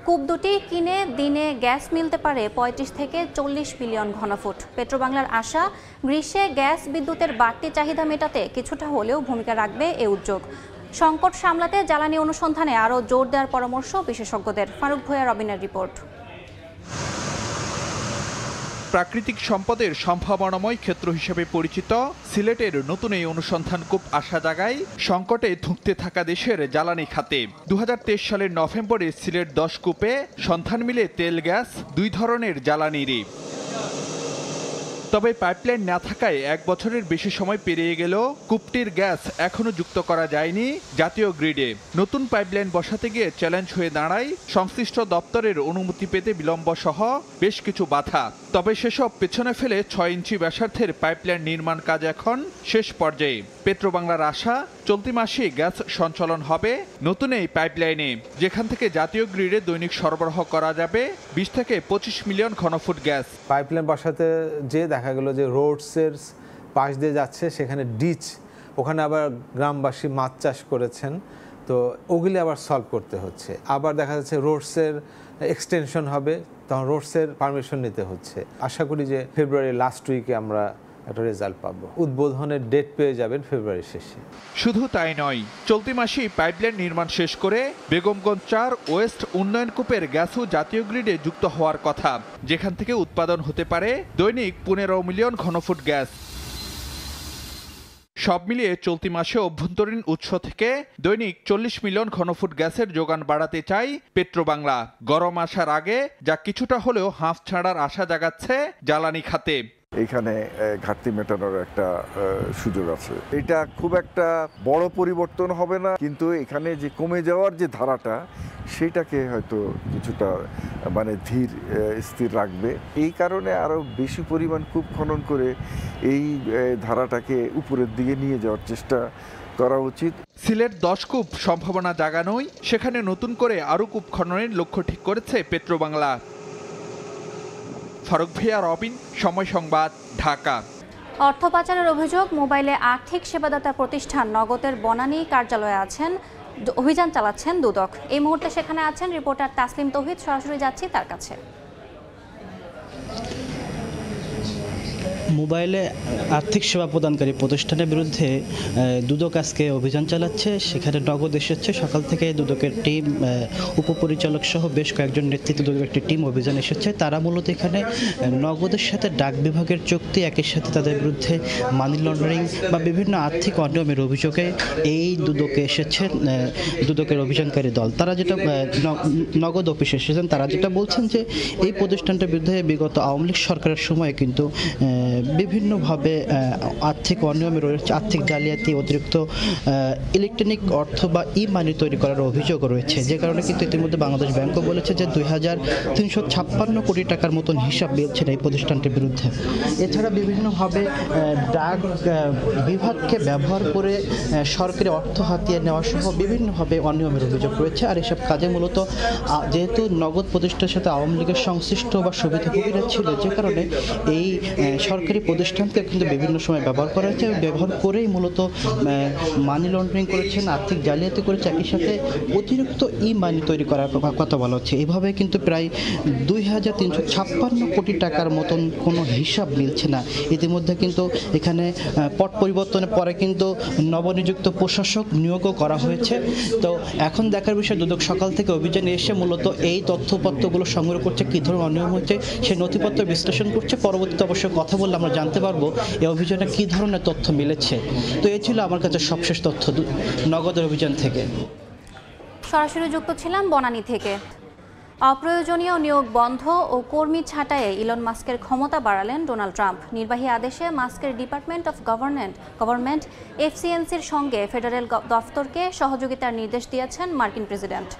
কূপ দুটি কিনে দিনে গ্যাস মিলতে পারে ৩৫ থেকে ৪০ বিলিয়ন ঘনফুট। পেট্রোবাংলার আশা, গ্রীষ্মে গ্যাস বিদ্যুতের বাড়তি চাহিদা মেটাতে কিছুটা হলেও ভূমিকা রাখবে এ উদ্যোগ। সংকট সামলাতে জ্বালানি অনুসন্ধানে আরও জোর দেওয়ার পরামর্শ বিশেষজ্ঞদের। ফারুক ভূঁইয়া রবিনের রিপোর্ট। প্রাকৃতিক সম্পদের সম্ভাবনাময় ক্ষেত্র হিসেবে পরিচিত সিলেটের নতুন এই অনুসন্ধান কূপ আশা জাগায় সংকটে ধুঁকতে থাকা দেশের জ্বালানি খাতে। ২০২৩ সালের নভেম্বরে সিলেট ১০ কূপে সন্ধান মিলে তেল, গ্যাস দুই ধরনের জ্বালানিরই। তবে পাইপলাইন না থাকায় ১ বছরের বেশি সময় পেরিয়ে গেল কূপটির গ্যাস এখনও যুক্ত করা যায়নি জাতীয় গ্রিডে। নতুন পাইপলাইন বসাতে গিয়ে চ্যালেঞ্জ হয়ে দাঁড়ায় সংশ্লিষ্ট দপ্তরের অনুমতি পেতে বিলম্ব সহ বেশ কিছু বাধা। তবে সেসব পেছনে ফেলে ৬ ইঞ্চি ব্যাসার্ধের পাইপলাইন নির্মাণ কাজ এখন শেষ পর্যায়ে। পেট্রোবাংলার আশা, চলতি মাসে গ্যাস সঞ্চালন হবে নতুন এই পাইপলাইনে, যেখান থেকে জাতীয় গ্রিডে দৈনিক সরবরাহ করা যাবে ২০ থেকে ২৫ মিলিয়ন ঘনফুট গ্যাস। পাইপলাইন বসাতে যে দেখা গেল যে রোডসের পাশ দিয়ে যাচ্ছে, সেখানে ডিচ, ওখানে আবার গ্রামবাসী মাছ চাষ করেছেন, তো ওগুলি আবার সলভ করতে হচ্ছে। আবার দেখা যাচ্ছে রোডসের এক্সটেনশন হবে, তখন রোডসের পারমিশন নিতে হচ্ছে। আশা করি যে ফেব্রুয়ারি লাস্ট উইকে আমরা একটা রেজাল্ট পাবো। উদ্বোধনের ডেট পেয়ে যাবেন ফেব্রুয়ারি শেষে। শুধু তাই নয়, চলতি মাসেই পাইপলাইন নির্মাণ শেষ করে বেগমগঞ্জ ৪ ওয়েস্ট উন্নয়ন কূপের গ্যাসও জাতীয় গ্রিডে যুক্ত হওয়ার কথা, যেখান থেকে উৎপাদন হতে পারে দৈনিক ১৫ মিলিয়ন ঘনফুট গ্যাস। সব মিলিয়ে চলতি মাসে অভ্যন্তরীণ উৎস থেকে দৈনিক ৪০ মিলিয়ন ঘনফুট গ্যাসের যোগান বাড়াতে চাই পেট্রোবাংলা। গরম আসার আগে যা কিছুটা হলেও হাঁফ ছাড়ার আশা জাগাচ্ছে জ্বালানি খাতে। এখানে ঘাটতি মেটানোর একটা সুযোগ আছে। এটা খুব একটা বড় পরিবর্তন হবে না, কিন্তু এখানে যে কমে যাওয়ার যে ধারাটা, সেটাকে হয়তো কিছুটা ধীর স্থির রাখবে। এই কারণে আরও বেশি পরিমাণ কূপ খনন করে এই ধারাটাকে উপরের দিকে নিয়ে যাওয়ার চেষ্টা করা উচিত। সিলেট ১০ কূপ সম্ভাবনা জাগানোই সেখানে নতুন করে আরও কূপ খননের লক্ষ্য ঠিক করেছে পেট্রোবাংলা। ফারুক ভূঁইয়া, রবিন, সময় সংবাদ, ঢাকা। অর্থ পাচারের অভিযোগ মোবাইলে আর্থিক সেবাদাতা প্রতিষ্ঠান নগদের বনানী কার্যালয়ে অভিযান চালাচ্ছেন দুদক। এই মুহূর্তে সেখানে আছেন রিপোর্টার তাসলিম তৌহিদ। সরাসরি যাচ্ছি তার কাছে। মোবাইলে আর্থিক সেবা প্রদানকারী প্রতিষ্ঠানের বিরুদ্ধে দুদক আজকে অভিযান চালাচ্ছে। সেখানে নগদ এসেছে। সকাল থেকে দুদকের টিম, উপপরিচালক সহ বেশ কয়েকজন নেতৃত্বে দুদকের একটি টিম অভিযান এসেছে। তারা মূলত এখানে নগদের সাথে ডাক বিভাগের চুক্তি, একই সাথে তাদের বিরুদ্ধে মানি লন্ডারিং বা বিভিন্ন আর্থিক অনিয়মের অভিযোগে এই দুদকে এসেছে দুদকের অভিযানকারী দল। তারা যেটা নগদ অফিসে এসেছেন, তারা যেটা বলছেন যে এই প্রতিষ্ঠানটার বিরুদ্ধে বিগত আওয়ামী লীগ সরকারের সময় কিন্তু বিভিন্নভাবে আর্থিক অনিয়মে রয়েছে, আর্থিক জালিয়াতি, অতিরিক্ত ইলেকট্রনিক অর্থ বা ই মানি তৈরি করার অভিযোগ রয়েছে, যে কারণে কিন্তু ইতিমধ্যে বাংলাদেশ ব্যাংকও বলেছে যে ২,৩৫৬ কোটি টাকার মতন হিসাব মিলছে এই প্রতিষ্ঠানটির বিরুদ্ধে। এছাড়া বিভিন্নভাবে ডাক বিভাগকে ব্যবহার করে সরকারি অর্থ হাতিয়ে নেওয়া সহ বিভিন্নভাবে অনিয়মের অভিযোগ রয়েছে। আর এসব কাজে মূলত যেহেতু নগদ প্রতিষ্ঠানের সাথে আওয়ামী লীগের সংশ্লিষ্ট বা সুবিধাভোগীরা ছিল, যে কারণে এই সরকারি প্রতিষ্ঠানকে কিন্তু বিভিন্ন সময় ব্যবহার করা হয়েছে। ব্যবহার করেই মূলত মানি লন্ডারিং করেছেন, আর্থিক জালিয়াতি করেছে, একই সাথে অতিরিক্ত ই মানি তৈরি করার কথা বলা হচ্ছে। এভাবে কিন্তু প্রায় ২,৩৫৬ কোটি টাকার মতন কোনো হিসাব মিলছে না। ইতিমধ্যে কিন্তু এখানে পট পরিবর্তনের পরে কিন্তু নবনিযুক্ত প্রশাসক নিয়োগও করা হয়েছে। তো এখন দেখার বিষয়, দুদক সকাল থেকে অভিযানে এসে মূলত এই তথ্যপত্রগুলো সংগ্রহ করছে, কী ধরনের অনিয়ম হচ্ছে সেই নথিপত্র বিশ্লেষণ করছে। পরবর্তীতে অবশ্য কথা বললে আমরা জানতে পারবো এই অভিযানে কী ধরনের তথ্য মিলেছে। তো এই ছিল আমার কাছে সবশেষ তথ্য নগদের অভিযান থেকে। সরাসরি যুক্ত ছিলাম বনানী থেকে। অপ্রয়োজনীয় নিয়োগ বন্ধ ও কর্মী ছাঁটাইয়ে ইলন মাস্কের ক্ষমতা বাড়ালেন ডোনাল্ড ট্রাম্প। নির্বাহী আদেশে মাস্কের ডিপার্টমেন্ট অফ গভর্নমেন্ট এফসিএনসির সঙ্গে ফেডারেল দফতরকে সহযোগিতার নির্দেশ দিয়েছেন মার্কিন প্রেসিডেন্ট।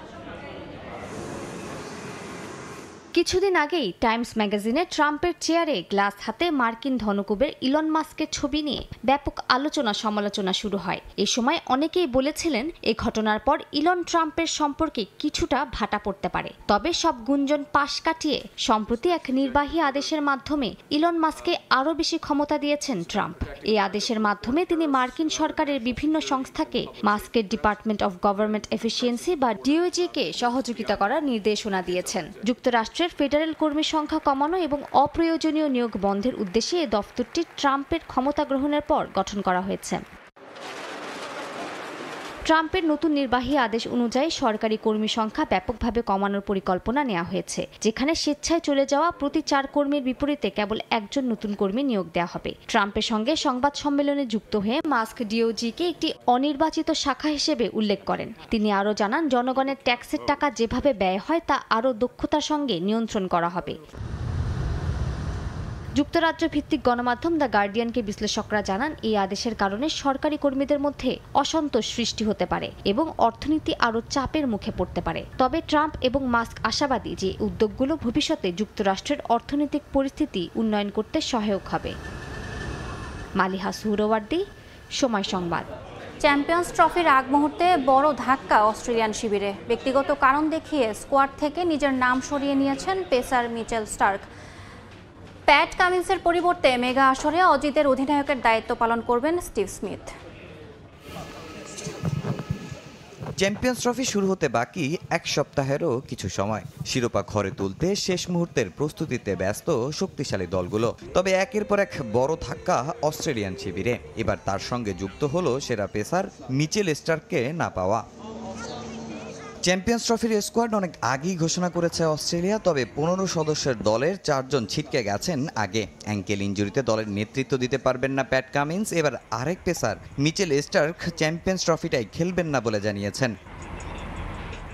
কিছুদিন আগেই টাইমস ম্যাগাজিনে ট্রাম্পের চেয়ারে গ্লাস হাতে মার্কিন ধনকুবের ইলন মাস্কের ছবি নিয়ে ব্যাপক আলোচনা সমালোচনা শুরু হয়। এ সময় অনেকেই বলেছিলেন এই ঘটনার পর ইলন ট্রাম্পের সম্পর্কে কিছুটা ভাটা পড়তে পারে। তবে সব গুঞ্জন পাশ কাটিয়ে সম্প্রতি এক নির্বাহী আদেশের মাধ্যমে ইলন মাস্ককে আরও বেশি ক্ষমতা দিয়েছেন ট্রাম্প। এই আদেশের মাধ্যমে তিনি মার্কিন সরকারের বিভিন্ন সংস্থাকে মাস্কের ডিপার্টমেন্ট অফ গভর্নমেন্ট এফিসিয়েন্সি বা ডিওজি-কে সহযোগিতা করার নির্দেশনা দিয়েছেন। যুক্তরাষ্ট্রের ফেডারেল কর্মী সংখ্যা কমানো এবং অপ্রয়োজনীয় নিয়োগ বন্ধের উদ্দেশ্যে এই দফতরটি ট্রাম্পের ক্ষমতা গ্রহণের পর গঠন করা হয়েছে। ট্রাম্পের নতুন নির্বাহী আদেশ অনুযায়ী সরকারি কর্মী সংখ্যা ব্যাপকভাবে কমানোর পরিকল্পনা নেওয়া হয়েছে, যেখানে স্বেচ্ছায় চলে যাওয়া প্রতি 4 কর্মীর বিপরীতে কেবল একজন নতুন কর্মী নিয়োগ দেওয়া হবে। ট্রাম্পের সঙ্গে সংবাদ সম্মেলনে যুক্ত হয়ে মাস্ক ডিওজি-কে একটি অনির্বাচিত শাখা হিসেবে উল্লেখ করেন। তিনি আরও জানান, জনগণের ট্যাক্সের টাকা যেভাবে ব্যয় হয় তা আরও দক্ষতার সঙ্গে নিয়ন্ত্রণ করা হবে। যুক্তরাজ্য ভিত্তিক গণমাধ্যম দ্য গার্ডিয়ানকে বিশ্লেষকরা জানান, এই আদেশের কারণে সরকারি কর্মীদের মধ্যে অসন্তোষ সৃষ্টি হতে পারে এবং অর্থনীতি আরও চাপের মুখে পড়তে পারে। তবে ট্রাম্প এবং মাস্ক আশাবাদী যে উদ্যোগগুলো ভবিষ্যতে যুক্তরাষ্ট্রের অর্থনৈতিক পরিস্থিতি উন্নয়ন করতে সহায়ক হবে। মালিহা সুহরওয়ার্দী, সময় সংবাদ। চ্যাম্পিয়ন্স ট্রফির আগ মুহূর্তে বড় ধাক্কা অস্ট্রেলিয়ান শিবিরে। ব্যক্তিগত কারণ দেখিয়ে স্কোয়াড থেকে নিজের নাম সরিয়ে নিয়েছেন পেসার মিচেল স্টার্ক। প্যাট কামিন্সের পরিবর্তে মেগা আসরে অজিতের অধিনায়কের দায়িত্ব পালন করবেন স্টিভ স্মিথ। চ্যাম্পিয়ন্স ট্রফি শুরু হতে বাকি 1 সপ্তাহেরও কিছু সময়। শিরোপা ঘরে তুলতে শেষ মুহূর্তের প্রস্তুতিতে ব্যস্ত শক্তিশালী দলগুলো। তবে একের পর এক বড় ধাক্কা অস্ট্রেলিয়ান শিবিরে। এবার তার সঙ্গে যুক্ত হলো সেরা পেসার মিচেল স্টার্ককে না পাওয়া। চ্যাম্পিয়ন্স ট্রফির স্কোয়াড অনেক আগেই ঘোষণা করেছে অস্ট্রেলিয়া, তবে 15 সদস্যের দলের 4 জন ছিটকে গেছেন আগে। অ্যাঙ্কেল ইনজুরিতে দলের নেতৃত্ব দিতে পারবেন না প্যাট কামিন্স। এবার আরেক পেসার মিচেল স্টার্ক চ্যাম্পিয়ন্স ট্রফিটাই খেলবেন না বলে জানিয়েছেন।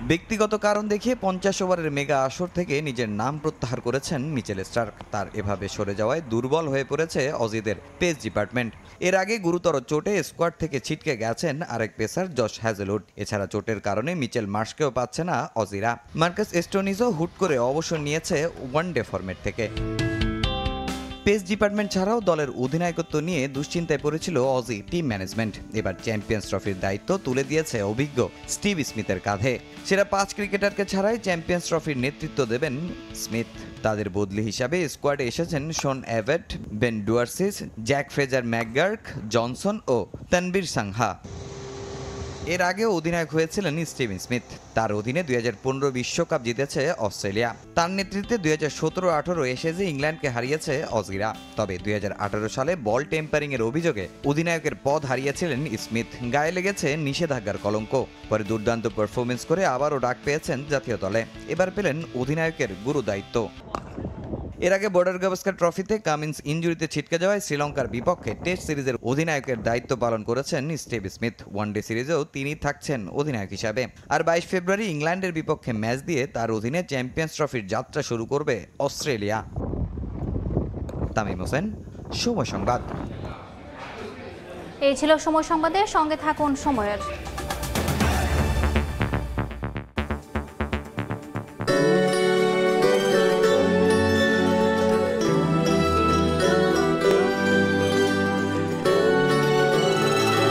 ব্যক্তিগত কারণ দেখিয়ে 50 ওভারের মেগা আসর থেকে নিজের নাম প্রত্যাহার করেছেন মিচেল স্টার্ক। তার এভাবে সরে যাওয়ায় দুর্বল হয়ে পড়েছে অজিদের পেস ডিপার্টমেন্ট। এর আগে গুরুতর চোটে স্কোয়াড থেকে ছিটকে গেছেন আরেক পেসার জশ হ্যাজেলউড। এছাড়া চোটের কারণে মিচেল মার্শকেও পাচ্ছে না অজিরা। মার্কাস স্টোনিজও হুট করে অবসর নিয়েছে ওয়ানডে ফরম্যাট থেকে। পেস ডিপার্টমেন্ট ছাড়াও দলের অধিনায়কত্ব নিয়ে দুশ্চিন্তায় পড়েছিল অজি টিম ম্যানেজমেন্ট। এবার চ্যাম্পিয়ন্স ট্রফির দায়িত্ব তুলে দিয়েছে অভিজ্ঞ স্টিভ স্মিথের কাঁধে। সেরা 5 ক্রিকেটারকে ছাড়াই চ্যাম্পিয়ন্স ট্রফির নেতৃত্ব দেবেন স্মিথ। তাদের বদলি হিসাবে স্কোয়াডে এসেছেন Sean Abbott, Ben Dwarshuis, Jake Fraser McGurk, Johnson ও তানবীর সাংহা। এর আগে অধিনায়ক হয়েছিলেন স্টিভ স্মিথ। তার অধীনে 2015 বিশ্বকাপ জিতেছে অস্ট্রেলিয়া। তার নেতৃত্বে 2017-18 এশেজে ইংল্যান্ডকে হারিয়েছে অজিরা। তবে 2018 সালে বল টেম্পারিং এর অভিযোগে অধিনায়কের পদ হারিয়েছিলেন স্মিথ। গায়ে লেগেছে নিষেধাজ্ঞার কলঙ্ক। পরে দুর্দান্ত পারফরমেন্স করে আবারও ডাক পেয়েছেন জাতীয় দলে। এবার পেলেন অধিনায়কের গুরু দায়িত্ব। এর আগে বর্ডার গাভাস্কার ট্রফিতে কামিন্স ইনজুরিতে ছিটকে যাওয়ায় শ্রীলঙ্কার বিপক্ষে টেস্ট সিরিজের অধিনায়কের দায়িত্ব পালন করেছেন স্টিভ স্মিথ। ওয়ানডে সিরিজেও তিনি থাকছেন অধিনায়ক হিসাবে। আর 22 ফেব্রুয়ারি ইংল্যান্ডের বিপক্ষে ম্যাচ দিয়ে তার অধীনে চ্যাম্পিয়ন্স ট্রফির যাত্রা শুরু করবে অস্ট্রেলিয়া। তামিম হোসেন, সময় সংবাদ। এই ছিল সময় সংবাদের সঙ্গে থাকুন সময়ের।